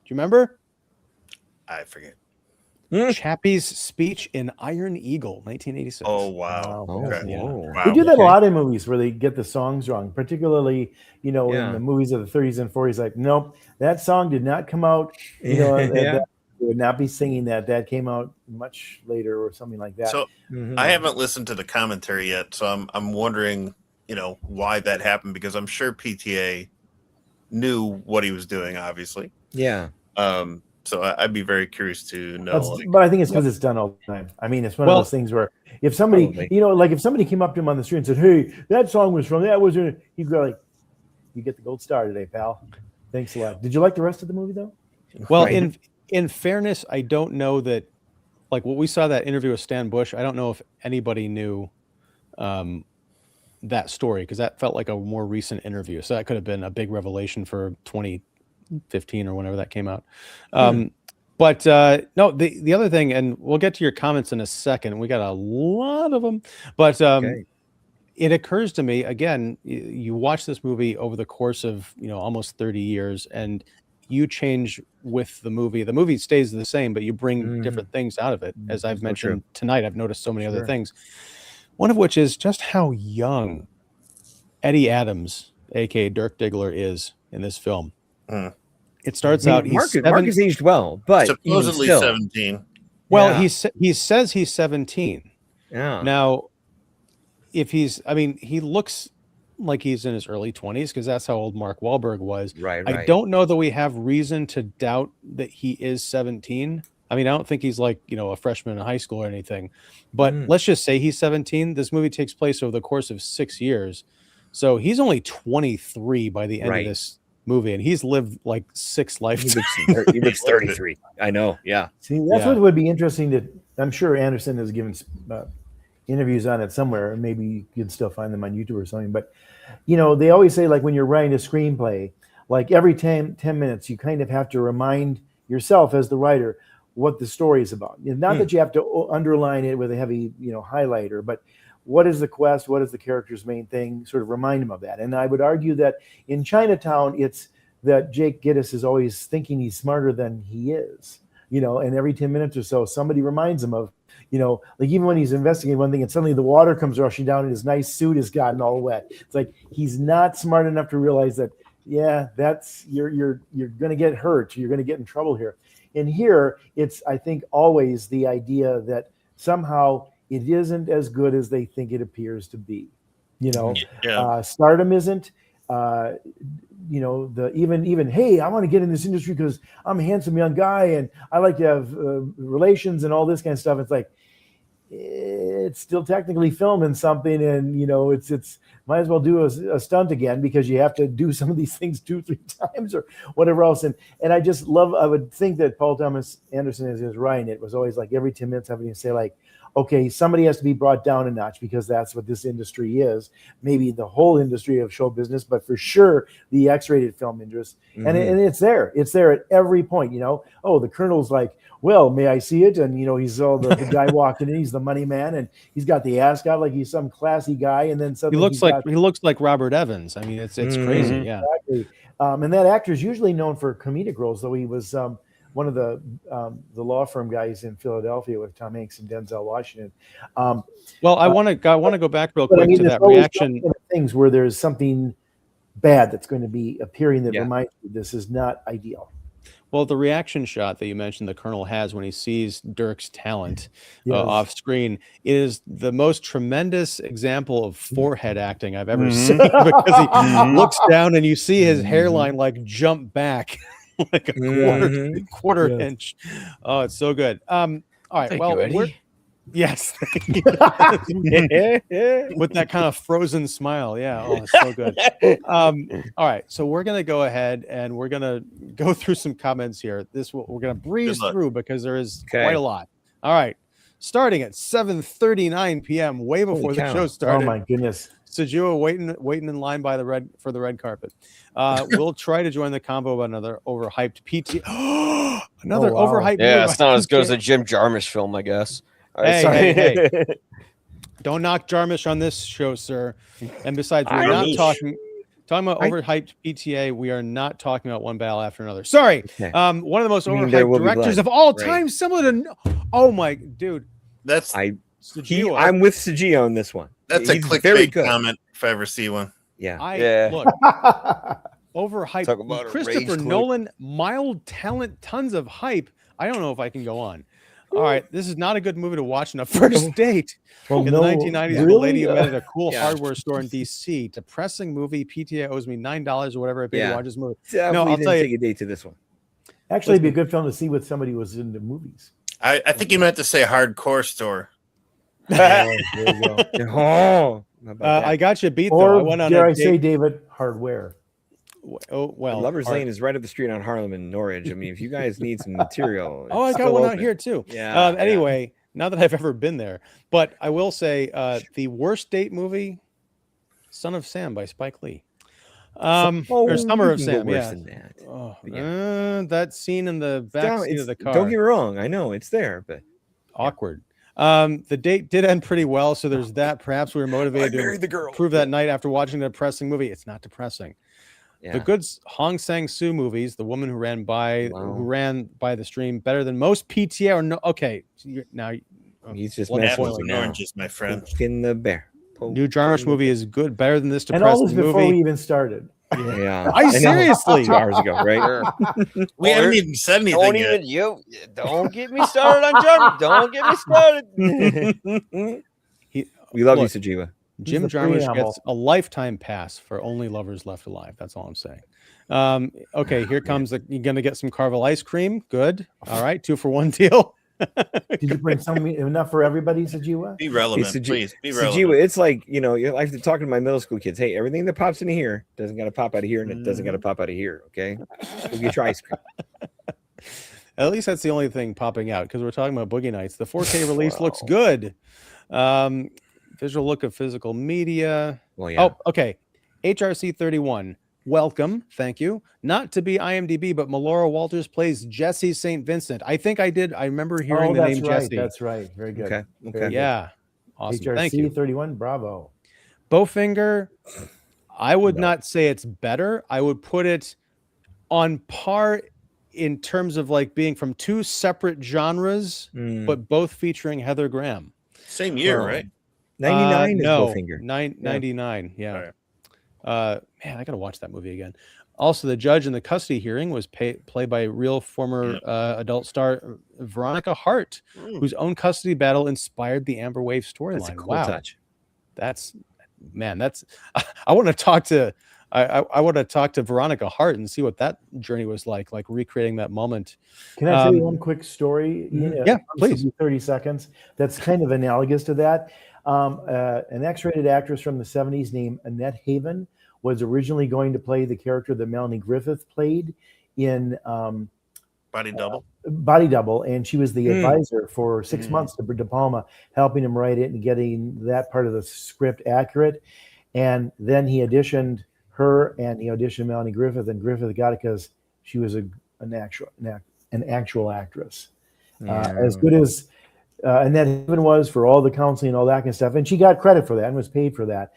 you remember? I forget. Chappie's speech in Iron Eagle, 1986. Oh, wow. Okay. Wow. They do that a lot in movies where they get the songs wrong, particularly, in the movies of the 30s and 40s. Like, nope, that song did not come out. They would not be singing that. That came out much later or something like that. So I haven't listened to the commentary yet, so I'm wondering, why that happened, because I'm sure PTA knew what he was doing, obviously. Yeah. So I'd be very curious to know. But I think it's because it's done all the time. I mean, it's one of those things where if somebody, if somebody came up to him on the street and said, "Hey, that song was from that," he'd go like, "You get the gold star today, pal. Thanks a lot." Did you like the rest of the movie though? Well, in fairness, I don't know that. Like what we saw that interview with Stan Bush, I don't know if anybody knew that story, because that felt like a more recent interview. So that could have been a big revelation for 2015 or whenever that came out. But no, the other thing, and we'll get to your comments in a second. We got a lot of them, but it occurs to me again, you watch this movie over the course of, almost 30 years, and you change with the movie. The movie stays the same, but you bring different things out of it. As I've mentioned tonight, I've noticed so many other things. One of which is just how young Eddie Adams, aka Dirk Diggler, is in this film. It starts out. Mark is aged well, but supposedly 17. Well, he says he's 17. Yeah. Now, if he looks like he's in his early 20s because that's how old Mark Wahlberg was. Right. I don't know that we have reason to doubt that he is 17. I mean, I don't think he's like, a freshman in high school or anything, but let's just say he's 17. This movie takes place over the course of 6 years. So he's only 23 by the end of this movie, and he's lived like 6 lifetimes. He lives 33. I know. Yeah. See, that's what would be interesting to. I'm sure Anderson has given interviews on it somewhere, and maybe you can still find them on YouTube or something. But they always say, like, when you're writing a screenplay, like every 10 minutes, you kind of have to remind yourself as the writer what the story is about. Not that you have to underline it with a heavy, highlighter, but what is the quest? What is the character's main thing? Sort of remind him of that. And I would argue that in Chinatown, it's that Jake Gittes is always thinking he's smarter than he is, and every 10 minutes or so, somebody reminds him of, like even when he's investigating one thing and suddenly the water comes rushing down and his nice suit has gotten all wet. It's like, he's not smart enough to realize that, that's, you're going to get hurt. You're going to get in trouble here. And here, it's, I think, always the idea that somehow it isn't as good as they think it appears to be. Stardom isn't. Even hey, I want to get in this industry because I'm a handsome young guy and I like to have relations and all this kind of stuff. It's like, it's still technically filming something, and it's might as well do a stunt again because you have to do some of these things 2-3 times or whatever else. And I just love. I would think that Paul Thomas Anderson, as he was writing it, was always like every 10 minutes having to say like, okay, somebody has to be brought down a notch because that's what this industry is. Maybe the whole industry of show business, but for sure the X-rated film industry. Mm-hmm. And it's there. It's there at every point. Oh, the Colonel's like, well, may I see it? And he's all the guy walking in. He's the money man, and he's got the ascot like he's some classy guy. And then suddenly he looks like Robert Evans. I mean, it's crazy. Yeah, exactly. And that actor is usually known for comedic roles, though he was one of the law firm guys in Philadelphia with Tom Hanks and Denzel Washington. Well, I want to go back real quick to that reaction. Things where there's something bad that's going to be appearing that reminds you this is not ideal. Well, the reaction shot that you mentioned the Colonel has when he sees Dirk's talent off screen is the most tremendous example of forehead acting I've ever seen, because he looks down and you see his hairline like jump back like a quarter inch. Oh, it's so good. All right. Thank well, you, Eddie. Yes. With that kind of frozen smile. Yeah. Oh, it's so good. All right. So we're going to go ahead and we're going to go through some comments here. We're going to breeze through because there is quite a lot. All right. Starting at 7:39 p.m., way before the show started. Oh my goodness. Sajua waiting in line for the red carpet. We'll try to join the combo about another overhyped PT. Another overhyped. Yeah, it's not as good as a Jim Jarmusch film, I guess. Hey. Don't knock Jarmusch on this show, sir. And besides, we're not talking about overhyped PTA. We are not talking about One Battle After Another. Sorry. Okay. One of the most overhyped directors of all time. Similar to, oh my dude. I'm with Sajio on this one. That's a clickbait comment if I ever see one. Yeah. Look, overhyped. Christopher Nolan, mild talent, tons of hype. I don't know if I can go on. All right, this is not a good movie to watch on a first date. In the 1990s, with a lady who met at a cool hardware store in DC. Depressing movie. PTA owes me $9 or whatever I paid to watch this movie. Definitely I'll tell you, take a date to this one. Actually, it'd be a good film to see with somebody who was into movies. I think you meant to say hardcore store. There you go. I got you beat, or, though. I went on dare I say, David, hardware. Oh, well. Lover's Lane is right up the street on Harlem and Norwich. I mean, if you guys need some material. I got one out here, too. Yeah. Anyway, not that I've ever been there, but I will say the worst date movie, Son of Sam by Spike Lee. Or Summer of Sam. Worse than that. That scene in the back seat of the car. Don't get me wrong. I know it's there, but awkward. The date did end pretty well, so there's that. Perhaps we were motivated to prove that night after watching the depressing movie. It's not depressing. Yeah. The good Hong Sang-soo movies, The Woman Who Ran By the Stream, better than most PTA or no. Okay, now he's just apples and oranges, my friend. In the bear. New Jarmusch movie is good, better than this depressing and all this before movie. We even started. Yeah, I seriously 2 hours ago, right? We haven't even said anything yet. Don't get me started on Jarmusch. Don't get me started. We love you, Sajiva. Jim the Jarmusch preamble. gets a lifetime pass for Only Lovers Left Alive. That's all I'm saying. Okay, here comes you're gonna get some Carvel ice cream. Good. All right, 2-for-1 deal. Did you bring enough for everybody, Sajiwa? Be relevant, Hey, please. Be Sajiwa, relevant. it's like, I have to talk to my middle school kids. Hey, everything that pops into here doesn't got to pop out of here, and it doesn't got to pop out of here. Okay, go get your ice cream. At least that's the only thing popping out because we're talking about Boogie Nights. The 4K release looks good. Visual look of physical media. Well, yeah. Oh, okay. HRC 31. Welcome. Thank you. Not to be IMDb, but Melora Walters plays Jesse St. Vincent. I think I did. I remember hearing the name right. Jesse. That's right. Very good. Okay. Very good. Yeah. Awesome. Thank you. HRC 31. Bravo. Bowfinger. I would not say it's better. I would put it on par in terms of like being from two separate genres, but both featuring Heather Graham. Same year, right? 99 is no, Bowfinger. 99. Yeah. All right. Man, I gotta watch that movie again. Also, the judge in the custody hearing was played by real former adult star Veronica Hart, whose own custody battle inspired the Amber Wave storyline. That's a cool Wow, touch. that's I want to talk to I want to talk to Veronica Hart and see what that journey was like recreating that moment. Can I tell you one quick story? Yeah, please. 30 seconds. That's kind of analogous to that. An X-rated actress from the 70s named Annette Haven was originally going to play the character that Melanie Griffith played in Body Double. Body Double, and she was the advisor for 6 months to De Palma, helping him write it and getting that part of the script accurate. And then he auditioned her, and he auditioned Melanie Griffith, and Griffith got it because she was an actual actress, as good as Annette Haven was for all the counseling and all that kind of stuff. And she got credit for that and was paid for that.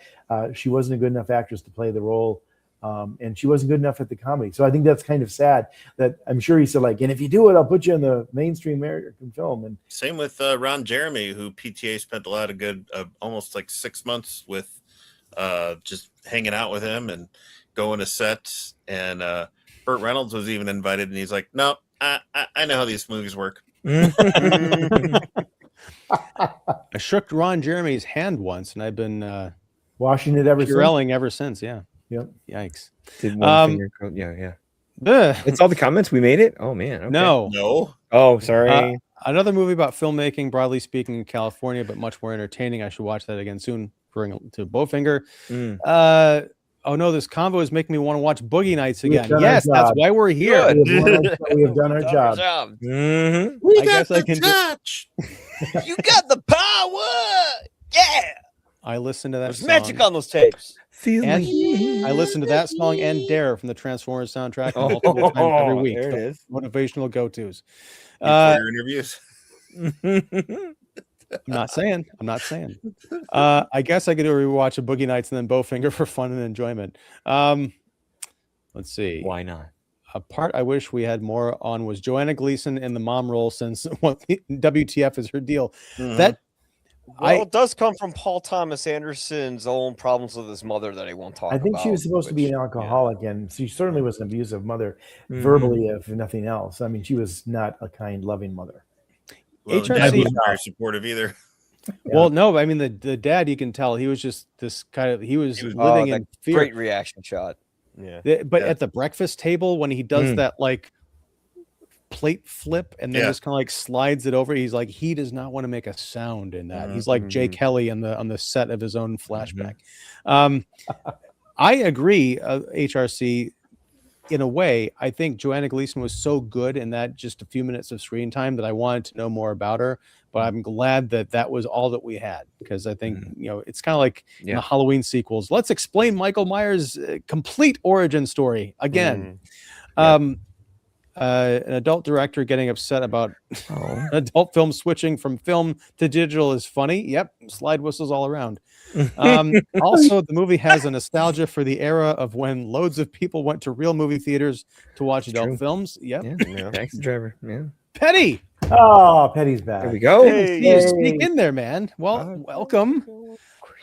She wasn't a good enough actress to play the role. And she wasn't good enough at the comedy. So I think that's kind of sad that I'm sure he said, like, and if you do it, I'll put you in the mainstream American film. And same with Ron Jeremy, who PTA spent a lot of good, almost like 6 months with just hanging out with him and going to sets. And Burt Reynolds was even invited, and he's like, no, I know how these movies work. I shook Ron Jeremy's hand once, and I've been washing it ever Purelling ever since. Yeah. Yep. Yikes. Did one finger coat? Yeah. It's all the comments. We made it. Oh man. Okay. No. Oh, sorry. Another movie about filmmaking, broadly speaking, in California, but much more entertaining. I should watch that again soon. To Bowfinger. Oh no, this convo is making me want to watch Boogie Nights again. Yes, that's why we're here. We have done our job. I guess I can touch. You got the power. Yeah. I listened to that There's song. magic on those tapes. And I listened to that song and Dare from the Transformers soundtrack multiple times every week. There it is. Motivational go-tos. For your interviews. I'm not saying. I guess I could do a rewatch of Boogie Nights and then Bowfinger for fun and enjoyment. Let's see. Why not? A part I wish we had more on was Joanna Gleason in the mom role, since WTF is her deal. That it does come from Paul Thomas Anderson's own problems with his mother that I won't talk about. I think she was supposed to be an alcoholic, and she certainly was an abusive mother, verbally, if nothing else. I mean, she was not a kind, loving mother. Well, the dad wasn't very supportive either. Well, no, I mean the dad, you can tell he was just this kind of, he was living in fear. Great reaction shot. Yeah. But at the breakfast table, when he does that like plate flip and then just kind of like slides it over, he's like, he does not want to make a sound in that. He's like Jay Kelly on the set of his own flashback. I agree, HRC. In a way, I think Joanna Gleason was so good in that just a few minutes of screen time that I wanted to know more about her. But I'm glad that was all that we had, because I think it's kind of like in the Halloween sequels. Let's explain Michael Myers' complete origin story again. An adult director getting upset about adult film switching from film to digital is funny. Yep, slide whistles all around. Also, the movie has a nostalgia for the era of when loads of people went to real movie theaters to watch adult films. Yep. Taxi driver. Yeah. Petty. Oh, Petty's back. There we go. Hey, sneak in there, man. Well, welcome.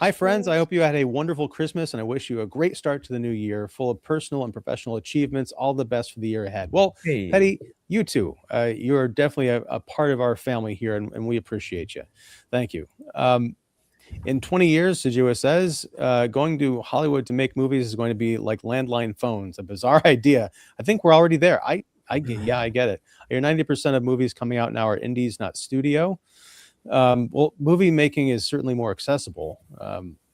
Hi, friends. I hope you had a wonderful Christmas, and I wish you a great start to the new year, full of personal and professional achievements. All the best for the year ahead. Well, Petty, you too. You are definitely a part of our family here, and we appreciate you. Thank you. in 20 years, Sejua says, going to Hollywood to make movies is going to be like landline phones. A bizarre idea. I think we're already there. I get it. 90% of movies coming out now are indies, not studio. Well, movie making is certainly more accessible.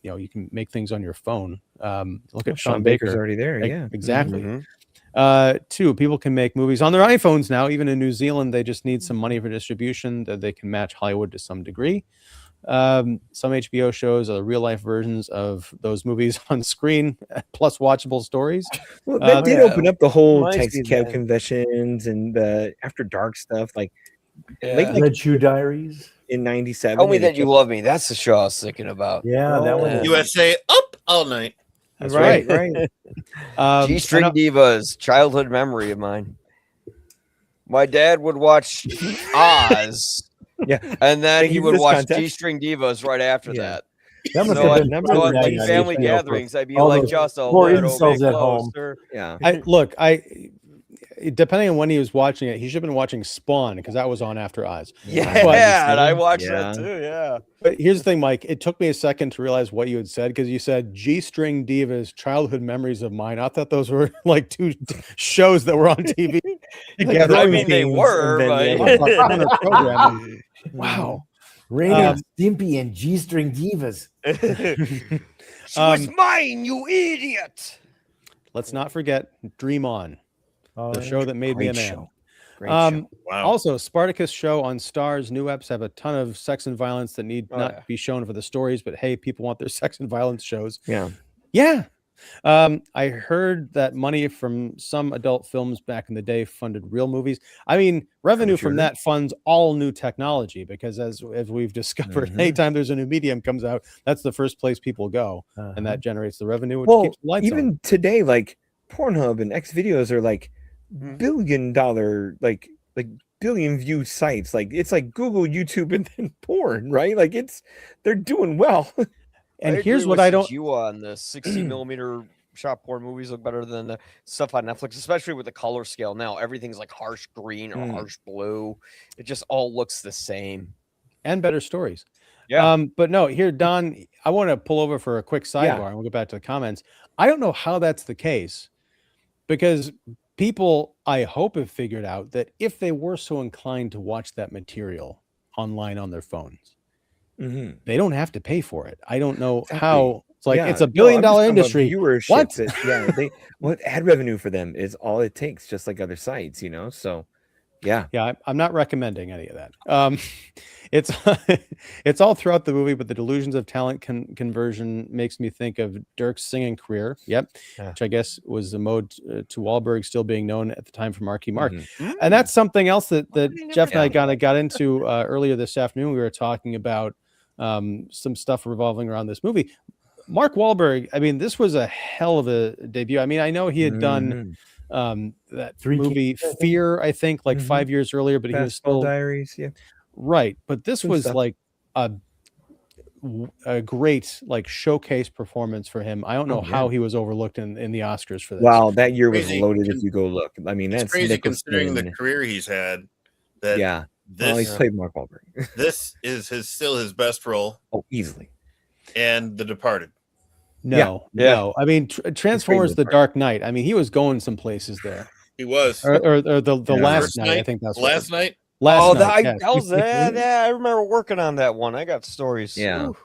You can make things on your phone. Look at Sean Baker's Baker. already there. Yeah, exactly. Mhm. Two, people can make movies on their iPhones now. Even in New Zealand, they just need some money for distribution that they can match Hollywood to some degree. Some HBO shows are real life versions of those movies on screen, plus watchable stories. Well, that did open up the whole Reminds me taxi of cab that. conventions and the After Dark stuff. Like Yeah. late Red Shoe Diaries. in '97. Tell Me That You Love Me. That's the show I was thinking about. Yeah, that one. Yeah. is- USA up all night. That's right. G-string divas, childhood memory of mine. My dad would watch Oz, Yeah, and then Thank he you for would this watch context. G-string divas right after Yeah. that. That must So have at, been number so at one like idea, family you know, for gatherings, I'd be all like those just a poor little incels bit at home. closer. yeah. Depending on when he was watching it, he should have been watching Spawn because that was on after Oz. Yeah, But- and I watched Yeah. that too. Yeah. But here's the thing, Mike. It took me a second to realize what you had said because you said G-string divas, childhood memories of mine. I thought those were like two shows that were on TV together. I mean, they Things, were, and but then, On a programming. Wow. Ren and Stimpy and G-string divas. she was mine, you idiot. Let's not forget Dream On, Oh, the yeah. show that made me a Great man. show. Great Um, Wow. Also, Spartacus show on Stars. New eps have a ton of sex and violence that need Oh, not yeah. be shown for the stories, but hey, people want their sex and violence shows. Yeah. Yeah. I heard that money from some adult films back in the day funded real movies. I mean, revenue from that funds all new technology because as we've discovered, Mhm. anytime there's a new medium comes out, that's the first place people go, Uh-huh. and that generates the revenue, which Well, keeps the lights even on. today, like Pornhub and X videos are like Mhm. $billion, like billion view sites. Like it's like Google, YouTube, and then porn, right? Like they're doing well. And I here's agree what with I don't. You on the 60 millimeter shot porn movies look better than the stuff on Netflix, especially with the color scale now. Everything's like harsh green or Mm. harsh blue. It just all looks the same. And better stories. Yeah. But no, here, Don, I want to pull over for a quick sidebar Yeah. and we'll get back to the comments. I don't know how that's the case because people, I hope, have figured out that if they were so inclined to watch that material online on their phones, Mhm. they don't have to pay for it. I don't know Exactly. how. It's like Yeah. it's a No, billion I'm just dollar talking about industry. Viewership. What? What ad revenue for them is all it takes, just like other sites, So, yeah. Yeah, I'm not recommending any of that. It's it's all throughout the movie, but the delusions of talent conversion makes me think of Dirk's singing career. Yep, Yeah. which I guess was a mode to Wahlberg still being known at the time for Marky Mark, Mhm. and that's something else that Jeff and I Yeah. kind of got into earlier this afternoon. We were talking about some stuff revolving around this movie. Mark Wahlberg. I mean, this was a hell of a debut. I mean, I know he had done Mhm. that Three movie Kings, I think. Fear, I think, like Mhm. 5 years earlier, but he was Basketball still Diaries. Yeah. right. But this Good was stuff. like a great like showcase performance for him. I don't know Oh, yeah. how he was overlooked in the Oscars for this. Wow, that year was Crazy. loaded if you go look. I mean, It's that's crazy considering the Nicholson. career he's had. That Yeah. Well, he's this played Mark Wahlberg. this is still his best role, Oh, easily. and The Departed. No, Yeah. no. I mean, Transformers: good The part. Dark Knight. I mean, he was going some places there. He was Or the Yeah. last First night, I night? think that's last night. Last Oh, night. that, yes. I was yeah, I remember working on that one. I got stories. Yeah. Ooh.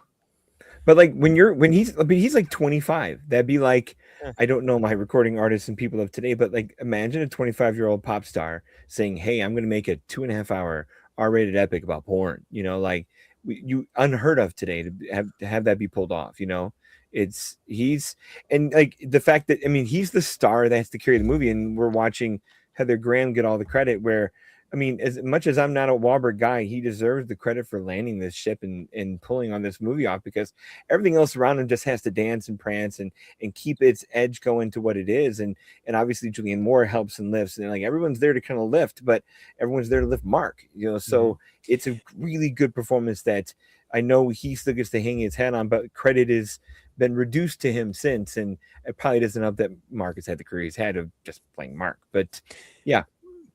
But like when he's like 25, that'd be like, Yeah. I don't know my recording artists and people of today, but like imagine a 25-year-old pop star saying, "Hey, I'm going to make a 2.5-hour R-rated epic about porn." Like you unheard of today to have that be pulled off. He's and like the fact that he's the star that has to carry the movie, and we're watching Heather Graham get all the credit. Where as much as I'm not a Wahlberg guy, he deserves the credit for landing this ship and pulling on this movie off, because everything else around him just has to dance and prance and keep its edge going to what it is. And obviously Julianne Moore helps and lifts, and like everyone's there to kind of lift, but everyone's there to lift Mark, so it's a really good performance that I know he still gets to hang his hat on, but credit has been reduced to him since, and it probably doesn't help that Mark has had the career he's had of just playing Mark. But yeah.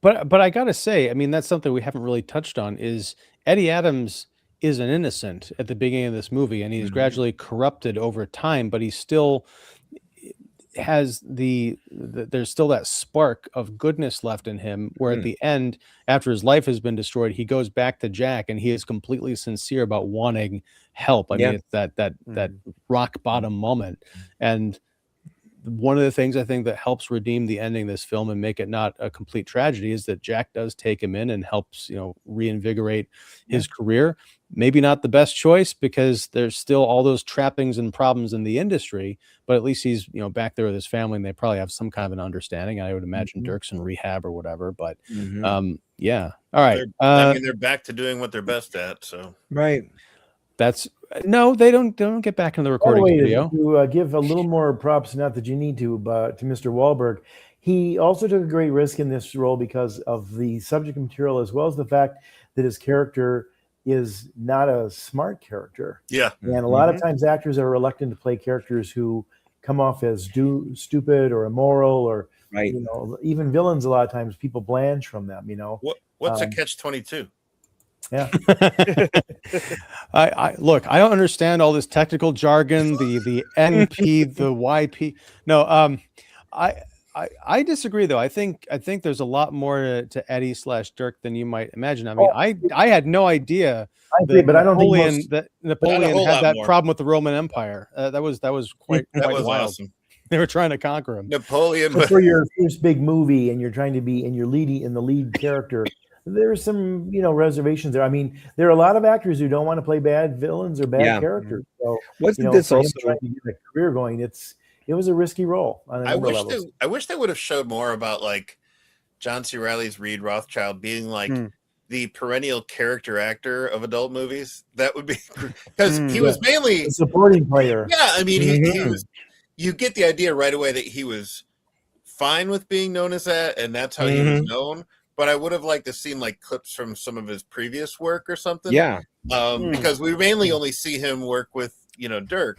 But I gotta say, I mean, that's something we haven't really touched on. Is Eddie Adams isn't innocent at the beginning of this movie, and he's gradually corrupted over time, but he still has there's still that spark of goodness left in him, where at the end, after his life has been destroyed, he goes back to Jack and he is completely sincere about wanting help. I mean, it's that rock bottom moment. And one of the things I think that helps redeem the ending of this film and make it not a complete tragedy is that Jack does take him in and helps, reinvigorate his career. Maybe not the best choice because there's still all those trappings and problems in the industry, but at least he's, back there with his family and they probably have some kind of an understanding. I would imagine Dirk's in rehab or whatever, but yeah. All right. They're back to doing what they're best at. So, right. No, they don't get back in the recording studio. To give a little more props, not that you need to Mr. Wahlberg. He also took a great risk in this role because of the subject material, as well as the fact that his character is not a smart character. Yeah. And a lot of times actors are reluctant to play characters who come off as stupid or immoral or, even villains. A lot of times people blanch from them, What's a catch-22? Yeah. I look, I don't understand all this technical jargon, the NP, the YP. No, I disagree though. I think there's a lot more to Eddie / Dirk than you might imagine. I mean, I had no idea but I don't think Napoleon had that problem with the Roman Empire. That was quite wild. Awesome. They were trying to conquer him. Napoleon, for your first big movie and you're trying to be and you're leading in the lead character. There's some, reservations there. I mean, there are a lot of actors who don't want to play bad villains or bad characters. So, wasn't this also trying to get a career going? It was a risky role. I wish they would have showed more about like John C. Reilly's Reed Rothchild being like the perennial character actor of adult movies. That would be because he was mainly a supporting player. Yeah, I mean, he was. You get the idea right away that he was fine with being known as that, and that's how he was known. But I would have liked to seen like clips from some of his previous work or something. Yeah. Because we mainly only see him work with, Dirk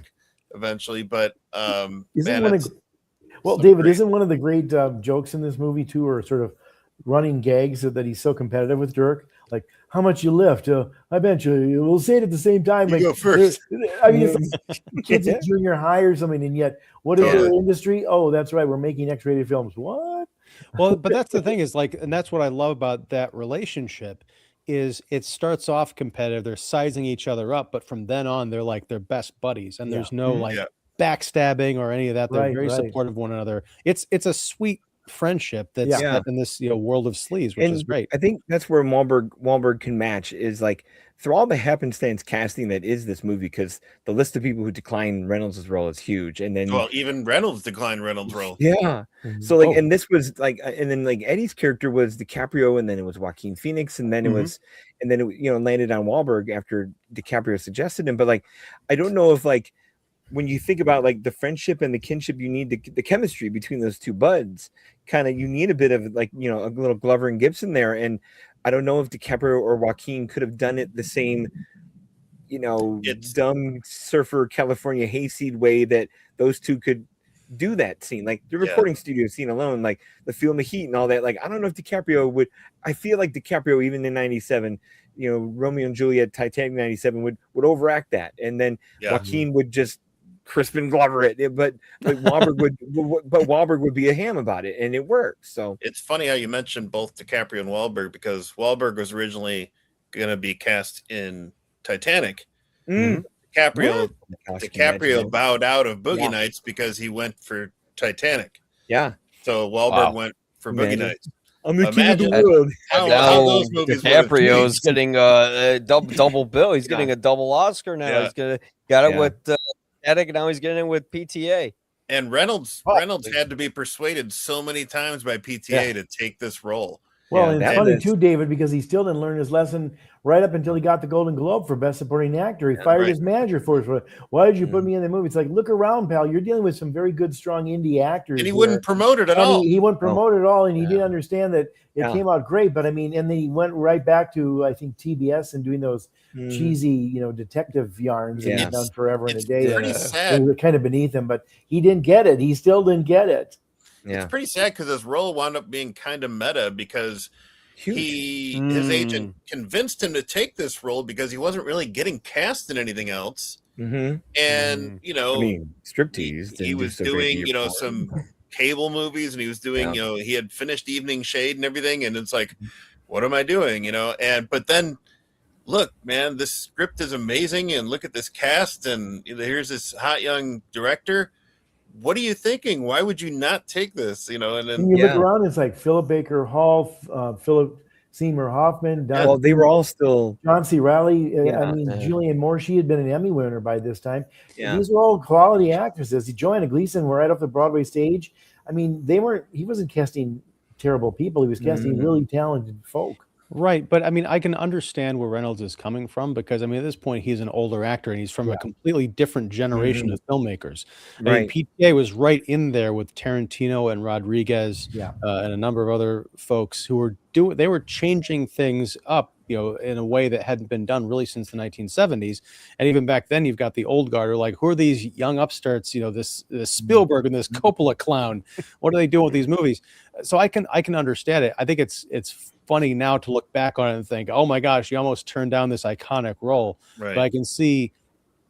eventually. But David, great. isn't one of the great jokes in this movie too, or sort of running gags that he's so competitive with Dirk? Like, how much you lift? I bet you. We'll say it at the same time. You like, go first. I mean, it's like kids in junior high or something, and yet, what is the industry? Oh, that's right. We're making X-rated films. What? Well, but that's the thing is like, and that's what I love about that relationship is it starts off competitive. They're sizing each other up, but from then on, they're like they're best buddies, and there's no backstabbing or any of that. They're very supportive of one another. It's a sweet friendship that's in this world of sleaze, which is great. I think that's where Wahlberg can match is like through all the happenstance casting that is this movie, because the list of people who declined Reynolds' role is huge, and then even Reynolds declined Reynolds' role. Yeah, so like, and this was like, and then like Eddie's character was DiCaprio, and then it was Joaquin Phoenix, and then it was, and then it landed on Wahlberg after DiCaprio suggested him. But like, I don't know if like when you think about like the friendship and the kinship, you need the chemistry between those two buds. Kind of, you need a bit of like a little Glover and Gibson there, and I don't know if DiCaprio or Joaquin could have done it the same, it's dumb surfer California hayseed way that those two could do that scene. Like the recording studio scene alone, like the feeling the heat and all that. Like, I don't know if DiCaprio would. I feel like DiCaprio, even in '97, Romeo and Juliet, Titanic '97 would overact that, and then Joaquin would just Crispin Glover it, but Wahlberg would be a ham about it, and it worked. So it's funny how you mentioned both DiCaprio and Wahlberg, because Wahlberg was originally going to be cast in Titanic. DiCaprio bowed out of Boogie Nights because he went for Titanic. Yeah, so Wahlberg went for Boogie Nights. I'm the king of the world. How those movies DiCaprio's getting a double bill. He's getting a double Oscar now. He's got it with. Now he's getting in with PTA. And Reynolds had to be persuaded so many times by PTA to take this role. Well, and it's funny too, David, because he still didn't learn his lesson right up until he got the Golden Globe for Best Supporting Actor. He fired his manager for it. Why did you put me in the movie? It's like, look around, pal. You're dealing with some very good, strong indie actors. And he wouldn't promote it at all. He wouldn't promote it at all, and he didn't understand that it came out great. But I mean, and then he went right back to, I think, TBS and doing those cheesy, detective yarns that he's done forever and a day. It's pretty sad. They were kind of beneath him, but he didn't get it. He still didn't get it. It's pretty sad because his role wound up being kind of meta, because his agent convinced him to take this role because he wasn't really getting cast in anything else. Mm-hmm. And you know, I mean, striptease. he was doing some cable movies, and he was doing he had finished Evening Shade and everything, and it's like, what am I doing? But then look, man, this script is amazing, and look at this cast, and here's this hot young director. What are you thinking? Why would you not take this? And then you look around, it's like Philip Baker Hall, Philip Seymour Hoffman. Well, they were all still John C. Reilly. I mean, Julianne Moore. She had been an Emmy winner by this time. Yeah. These were all quality actresses. Joanna Gleason were right off the Broadway stage. I mean, he wasn't casting terrible people. He was casting really talented folk. Right, but I mean, I can understand where Reynolds is coming from because I mean, at this point, he's an older actor and he's from a completely different generation of filmmakers. I mean, PTA was right in there with Tarantino and Rodriguez, and a number of other folks who were they were changing things up, in a way that hadn't been done really since the 1970s. And even back then, you've got the old guard who are like, who are these young upstarts? This Spielberg and this Coppola clown. What are they doing with these movies? So I can understand it. I think it's funny now to look back on it and think, oh my gosh, you almost turned down this iconic role. Right. But I can see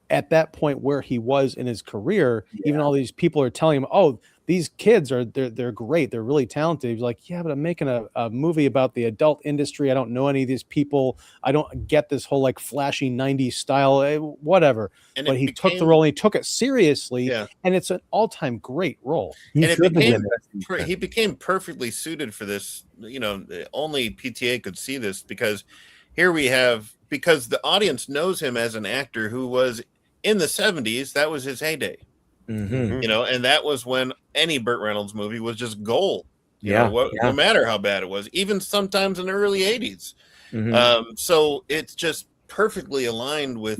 at that point where he was in his career, even all these people are telling him, oh, these kids they're great, they're really talented. He's like, yeah, but I'm making a movie about the adult industry. I don't know any of these people. I don't get this whole like flashy 90s style, whatever. But he took the role and he took it seriously, and it's an all-time great role. He became perfectly suited for this. Only PTA could see this because here we have, because the audience knows him as an actor who was in the 70s. That was his heyday. And that was when any Burt Reynolds movie was just gold. No matter how bad it was, even sometimes in the early 80s. So it's just perfectly aligned with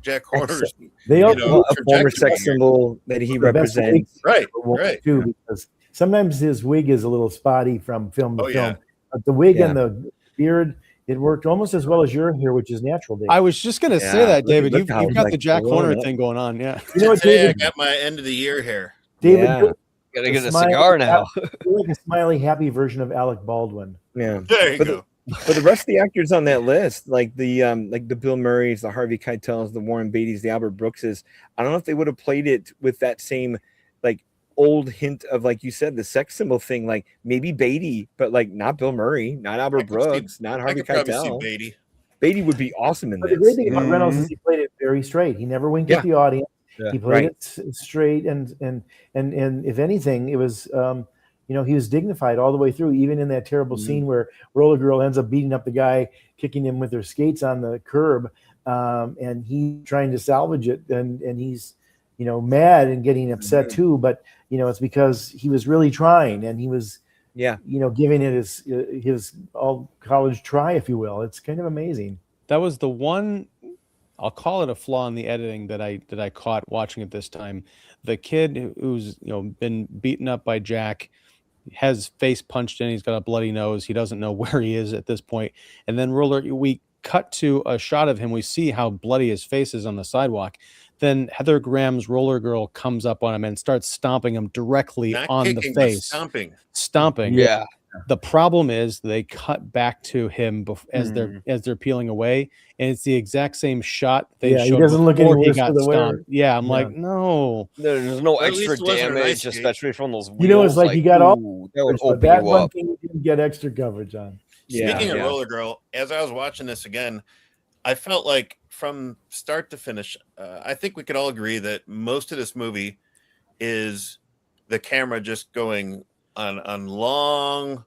Jack Horner's. They also a former sex symbol that he represents. Right. Too, because sometimes his wig is a little spotty from film to film. But the wig and the beard, it worked almost as well as your hair, which is natural, David. I was just going to say that, David. You've got the Jack Horner thing going on, David, I got my end of the year hair. David, gotta get a cigar now. You're like a smiley, happy version of Alec Baldwin. Yeah, there you go. But the rest of the actors on that list, like the Bill Murrays, the Harvey Keitels, the Warren Beatty's, the Albert Brookses, I don't know if they would have played it with that same like old hint of, like you said, the sex symbol thing, like maybe Beatty, but like not Bill Murray, not Albert Brooks, not Harvey Keitel. Beatty would be awesome in this. The great thing about Reynolds is he played it very straight. He never winked at the audience. He played it straight, and if anything, it was he was dignified all the way through, even in that terrible scene where Roller Girl ends up beating up the guy, kicking him with her skates on the curb, and he trying to salvage it, and he's mad and getting upset too, but it's because he was really trying, and he was giving it his all college try, if you will. It's kind of amazing. That was the one, I'll call it a flaw in the editing that I caught watching it this time. The kid who's been beaten up by Jack has face punched in. He's got a bloody nose. He doesn't know where he is at this point. And then we cut to a shot of him. We see how bloody his face is on the sidewalk. Then Heather Graham's Roller Girl comes up on him and starts stomping him directly on the face. Stomping. Yeah. The problem is they cut back to him as they're peeling away, and it's the exact same shot they showed. He doesn't look any worse for the stomped. Yeah, I'm like, no. There's no extra damage, especially from those wheels. It's like you got all that would open that you one up. thing you didn't get extra coverage on. Speaking of Roller Girl, as I was watching this again, I felt like from start to finish, I think we could all agree that most of this movie is the camera just going on long,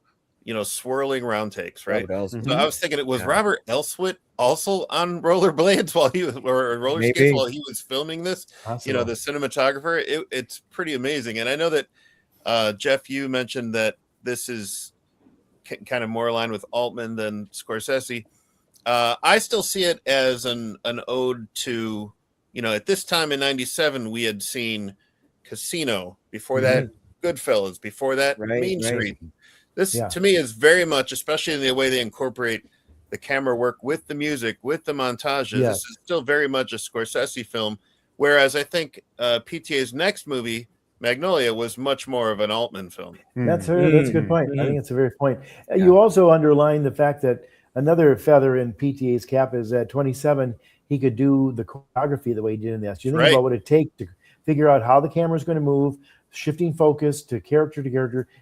swirling round takes, right? So I was thinking it was Robert Elswit also on rollerblades while he was, or roller skates while he was filming this. Possible. The cinematographer. It's pretty amazing, and I know that Jeff, you mentioned that this is kind of more aligned with Altman than Scorsese. I still see it as an ode to, at this time in '97 we had seen Casino, before that Goodfellas, before that Mean Street. This to me is very much, especially in the way they incorporate the camera work with the music, with the montages. This is still very much a Scorsese film. Whereas I think PTA's next movie, Magnolia was much more of an Altman film. That's a good point. I think it's a very point. Yeah. You also underline the fact that another feather in PTA's cap is at 27, he could do the choreography the way he did in this. You think about what it takes to figure out how the camera is going to move, shifting focus to character.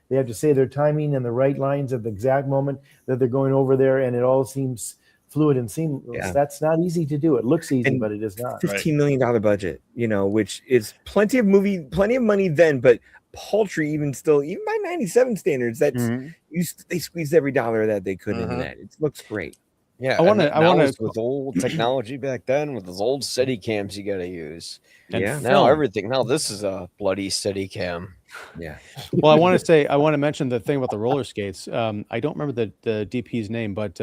They have to say their timing and the right lines at the exact moment that they're going over there, and it all seems fluid and seamless. Yeah. That's not easy to do. It looks easy, but it is not. $15 million budget, which is plenty of money then, but paltry even by 97 standards. That's they squeezed every dollar that they could into that. It looks great. Yeah, I want to with old technology back then with those old steady cams you got to use. And now this is a bloody steady cam. Yeah. Well, I want to mention the thing about the roller skates. I don't remember the DP's name, but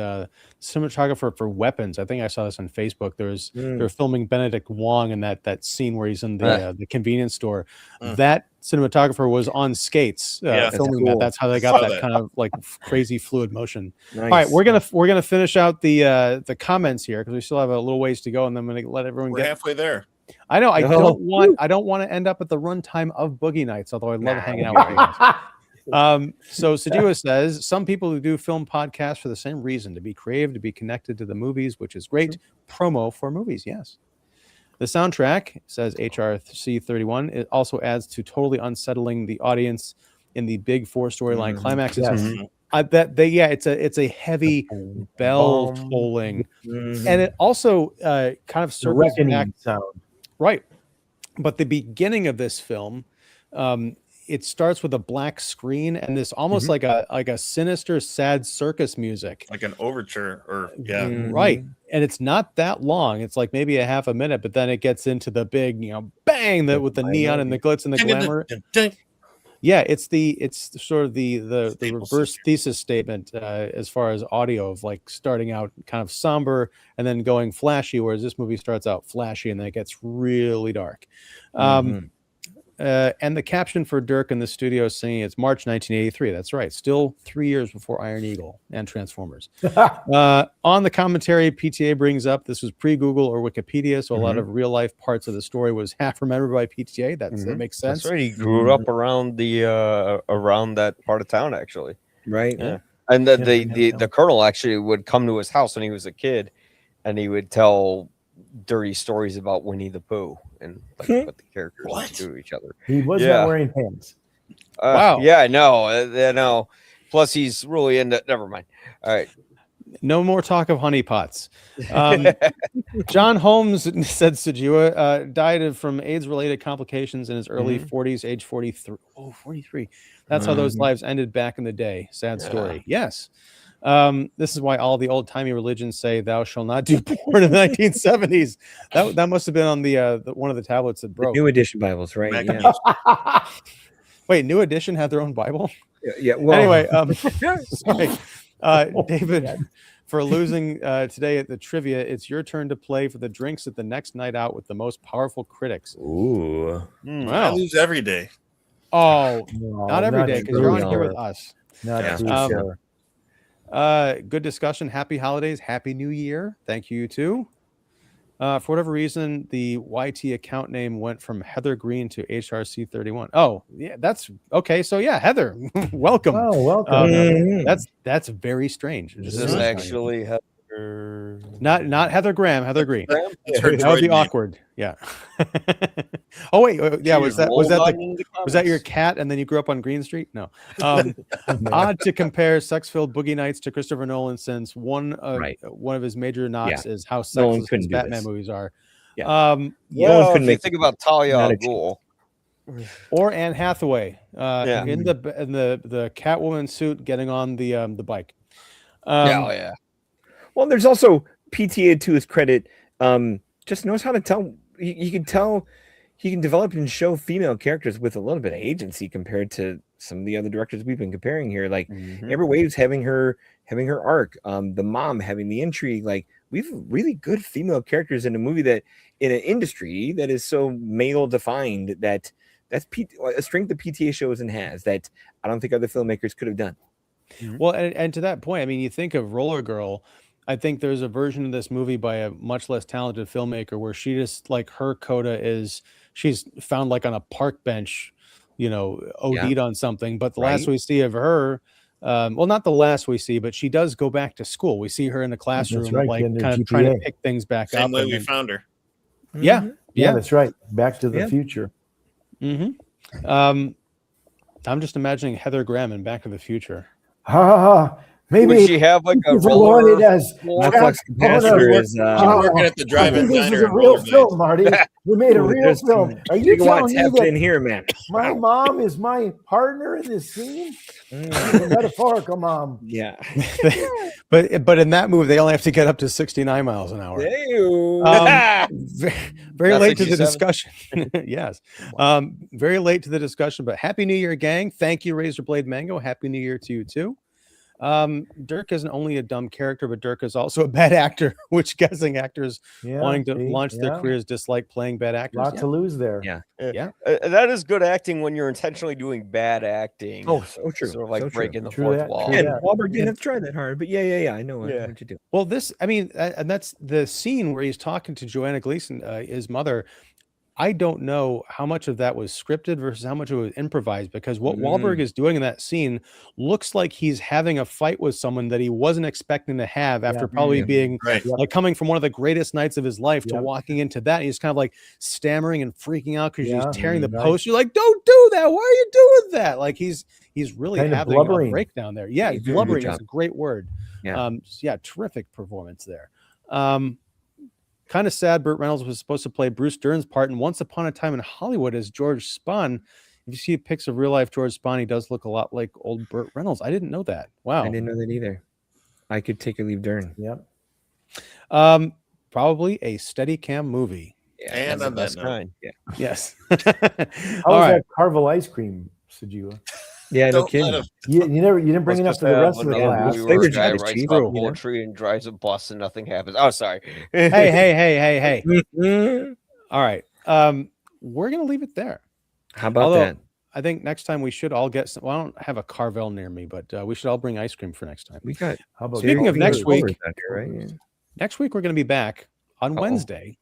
cinematographer for Weapons. I think I saw this on Facebook. They're filming Benedict Wong in that scene where he's in the convenience store. That cinematographer was on skates filming that. That's how they got that kind of like crazy fluid motion. Nice. All right, we're gonna finish out the comments here because we still have a little ways to go, and then I'm gonna let everyone We're halfway there. I know. I don't want to end up at the runtime of Boogie Nights, although I love hanging out with you guys. So Sajua says some people who do film podcasts for the same reason, to be creative, to be connected to the movies, which is great. Promo for movies, yes. The soundtrack, says HRC31, it also adds to totally unsettling the audience in the big 4 storyline climaxes. It's a heavy bell tolling, and it also kind of circles back sound. Right. But the beginning of this film, it starts with a black screen and this almost like a sinister, sad circus music. Like an overture Right. And it's not that long. It's like maybe a half a minute, but then it gets into the big, bang with the neon and the glitz and the glamour. Yeah, it's sort of the reverse thesis statement as far as audio of like starting out kind of somber and then going flashy, whereas this movie starts out flashy and then it gets really dark. And the caption for Dirk in the studio is saying it's March 1983. That's right. Still 3 years before Iron Eagle and Transformers. On the commentary, PTA brings up this was pre-Google or Wikipedia, so a lot of real life parts of the story was half remembered by PTA. That makes sense. That's right. He grew up around around that part of town, actually. Right. Yeah. And the colonel actually would come to his house when he was a kid, and he would tell dirty stories about Winnie the Pooh and like what the characters do to each other. He was not wearing pants. Wow. Yeah, I know. Plus, he's really into. Never mind. All right. No more talk of honeypots. John Holmes said Sajua died from AIDS-related complications in his early 40s, age 43. Oh, 43. That's how those lives ended back in the day. Sad story. Yes. This is why all the old-timey religions say thou shall not do porn in the 1970s. That must have been on the one of the tablets that broke. The New Edition Bibles, right? Yeah. Wait, New Edition had their own Bible? Yeah. Well, anyway, sorry. David, for losing today at the trivia, it's your turn to play for the drinks at the next night out with the most powerful critics. Ooh. I lose every day. Oh, not every day because you're on here with us. Not sure. Good discussion. Happy holidays. Happy New Year. Thank you too. For whatever reason, the YT account name went from Heather Green to HRC31. Oh, yeah, that's okay. So yeah, Heather, welcome. Oh, welcome. That's very strange. This is actually Heather. Not Heather Graham. Heather Green. That would be awkward. Yeah. Oh wait, yeah. Was that your cat? And then you grew up on Green Street? No. Odd to compare sex-filled Boogie Nights to Christopher Nolan, since one of his major knocks is how sexist his Batman movies are. Yeah. If you think about Talia al Ghul or Anne Hathaway in the Catwoman suit getting on the bike. Yeah. Well, there's also PTA, to his credit, just knows how to tell. You can tell he can develop and show female characters with a little bit of agency compared to some of the other directors we've been comparing here. Like Amber Waves having her arc, the mom having the intrigue. Like, we have really good female characters in a movie that, in an industry that is so male defined, that's a strength that PTA shows and has that I don't think other filmmakers could have done. Well, and to that point, I mean, you think of Roller Girl. I think there's a version of this movie by a much less talented filmmaker where she just, like, her coda is she's found like on a park bench, OD'd on something. But the last Right. we see of her, well, not the last we see, but she does go back to school. We see her in the classroom, right, like getting her kind of trying to GPA. pick things back Same up. way and we then- found her. yeah, Mhm. Yeah, that's right. Back to the Yeah. Future. I'm just imagining Heather Graham in Back to the Future. Ha ha ha. Maybe Would she have like a if I roller? wanted as My floor? flux capacitor is She was working at the I drive-in think this diner is a in real rollerblades. film, Marty. We made a Ooh, real there's film. some Are you gigawatts telling me happening that here, man. my mom is my partner in this scene? A metaphorical mom. Yeah. but in that movie, they only have to get up to 69 miles an hour. Very Not late to the 67? discussion. Yes. Very late to the discussion, but Happy New Year, gang. Thank you, Razorblade Mango. Happy New Year to you too. Dirk isn't only a dumb character, but Dirk is also a bad actor, which guessing actors Yeah, wanting to see? launch their Yeah. careers dislike playing bad actors. Lot to lose there. Yeah. Yeah. That is good acting when you're intentionally doing bad acting. Oh, so true. Sort of like so true. breaking the True fourth that, wall. true And that. Wahlberg didn't have to try that hard, but yeah. I know Yeah. what you do. Well, and that's the scene where he's talking to Joanna Gleason, his mother. I don't know how much of that was scripted versus how much of it was improvised, because what Wahlberg is doing in that scene looks like he's having a fight with someone that he wasn't expecting to have after probably being Right. like coming from one of the greatest nights of his life to Yep. walking into that. He's kind of like stammering and freaking out because Yeah. he's tearing the Right. post. You're like, don't do that. Why are you doing that? Like he's really Kind of having blubbering. a breakdown there. Yeah, He's doing a good blubbering is job. a great word. Yeah. Terrific performance there. Kind of sad Burt Reynolds was supposed to play Bruce Dern's part in Once Upon a Time in Hollywood as George Spahn. If you see pics of real life George Spahn, he does look a lot like old Burt Reynolds. I didn't know that. Wow. I didn't know that either. I could take or leave Dern. Yep. Probably a Steadicam movie. Yeah, And That's on the that best note, kind. Yes. How All was right. that Carvel ice cream, Sajua? Yeah, no don't let kidding. him. You didn't bring it up Let's for the just rest of the have class. another movie where Flavor a guy Jack is writes cheap, about you know? poetry and drives a bus and nothing happens. Oh, sorry. Hey. Mhm. All right. We're gonna leave it there. How about Although, that? I think next time we should all get some. Well, I don't have a Carvel near me, but we should all bring ice cream for next time. We got How about Speaking that? of next week- out here, right? Yeah. Next week we're going to be back on Uh-oh. Wednesday,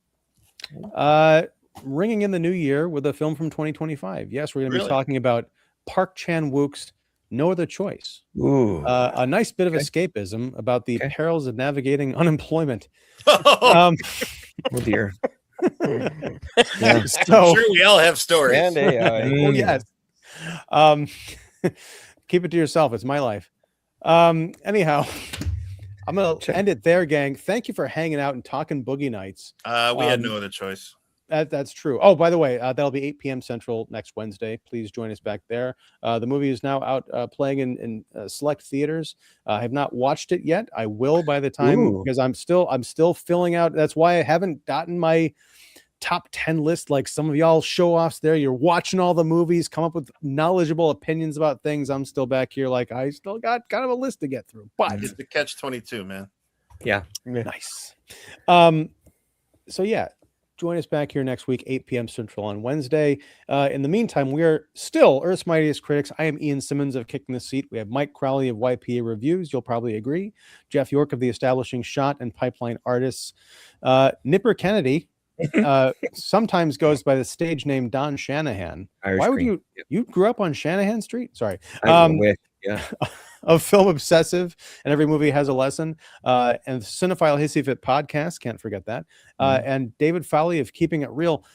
ringing in the new year with a film from 2025. Yes, we're going to be Really? talking about Park Chan-wook's No Other Choice. Ooh. A nice bit of Okay. escapism about the Okay. perils of navigating unemployment. Oh dear. Yeah. I'm So, sure we all have stories. And AI. oh yes. Keep it to yourself. It's my life. Anyhow, I'm gonna Check. end it there, gang. Thank you for hanging out and talking Boogie Nights. We had no other choice. That's true. Oh, by the way, that'll be 8 p.m. Central next Wednesday. Please join us back there. The movie is now out playing in select theaters. I have not watched it yet. I will by the time, Ooh. because I'm still filling out. That's why I haven't gotten my top 10 list like some of y'all show offs there. You're watching all the movies, come up with knowledgeable opinions about things. I'm still back here like I still got kind of a list to get through. But It's the catch-22, man. Yeah. nice. So yeah, join us back here next week, 8 p.m. Central on Wednesday. In the meantime, we are still Earth's Mightiest Critics. I am Ian Simmons of Kicking the Seat. We have Mike Crowley of YPA Reviews. You'll probably agree. Jeff York of the Establishing Shot and Pipeline Artists. Nipper Kennedy sometimes goes by the stage name Don Shanahan. Irish Why would cream. you grew up on Shanahan Street? Sorry. I wish. Yeah. Of Film Obsessive, and every movie has a lesson. And Cinephile Hissy Fit podcast, can't forget that. And David Fowley of Keeping It Real.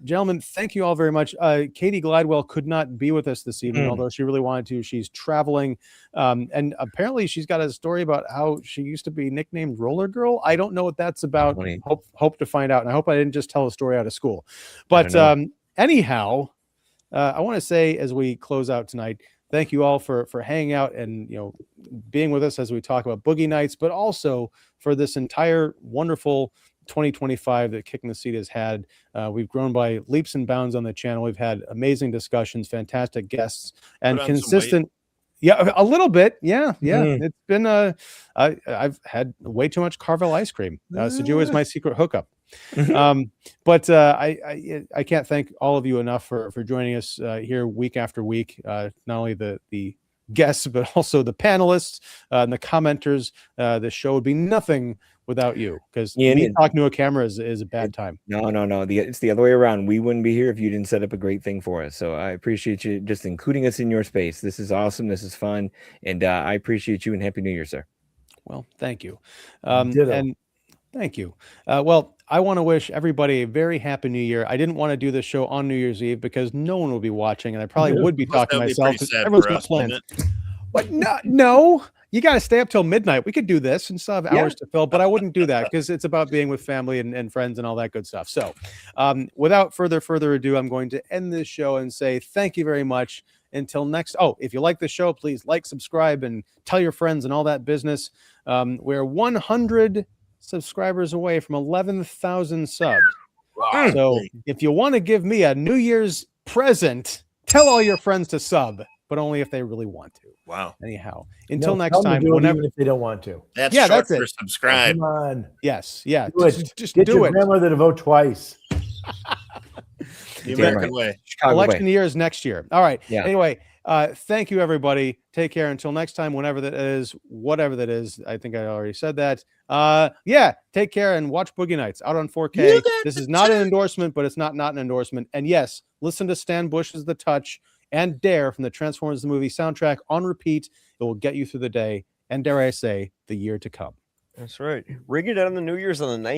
Gentlemen, thank you all very much. Katie Glidewell could not be with us this evening, although she really wanted to. She's traveling, and apparently she's got a story about how she used to be nicknamed Roller Girl. I don't know what that's about. Funny. Hope to find out, and I hope I didn't just tell a story out of school. But anyhow, I want to say as we close out tonight, thank you all for hanging out and being with us as we talk about Boogie Nights, but also for this entire wonderful 2025 that Kicking the Seat has had. We've grown by leaps and bounds on the channel. We've had amazing discussions, fantastic guests, and Put on some consistent. Yeah, a little bit. Yeah. It's been I've had way too much Carvel ice cream. Saju is my secret hookup. But I can't thank all of you enough for joining us here week after week. Not only the guests, but also the panelists and the commenters. The show would be nothing without you, because Ian, me talking to a camera is a bad time. No. It's the other way around. We wouldn't be here if you didn't set up a great thing for us. So I appreciate you just including us in your space. This is awesome. This is fun. And I appreciate you, and Happy New Year, sir. Well, thank you. Ditto. And thank you. Well, I want to wish everybody a very happy New Year. I didn't want to do this show on New Year's Eve because no one will be watching, and I probably would be talking to myself. Everyone's got plans. But no, you got to stay up till midnight. We could do this and still have hours to fill, but I wouldn't do that because it's about being with family and friends and all that good stuff. So without further ado, I'm going to end this show and say thank you very much. Until next. Oh, if you like the show, please like, subscribe, and tell your friends and all that business. We're 100 subscribers away from 11,000 subs. Wow. So if you want to give me a New Year's present, tell all your friends to sub, but only if they really want to. Wow. Anyhow, until No, next tell them time, to do it whenever even if they don't want to. That's Yeah, short that's for it. subscribe. Come on. yes, yeah, Do it. just Get do your it. grandmother to vote twice. The American right. way. Chicago Election way. year is next year. All right. Yeah. Anyway, thank you, everybody. Take care until next time, whenever that is, whatever that is. I think I already said that. Yeah, take care and watch Boogie Nights out on 4K. This is not an endorsement, but it's not an endorsement. And yes, listen to Stan Bush's The Touch and Dare from the Transformers the movie soundtrack on repeat. It will get you through the day and, dare I say, the year to come. That's right. Rig it on the New Year's on the 19th.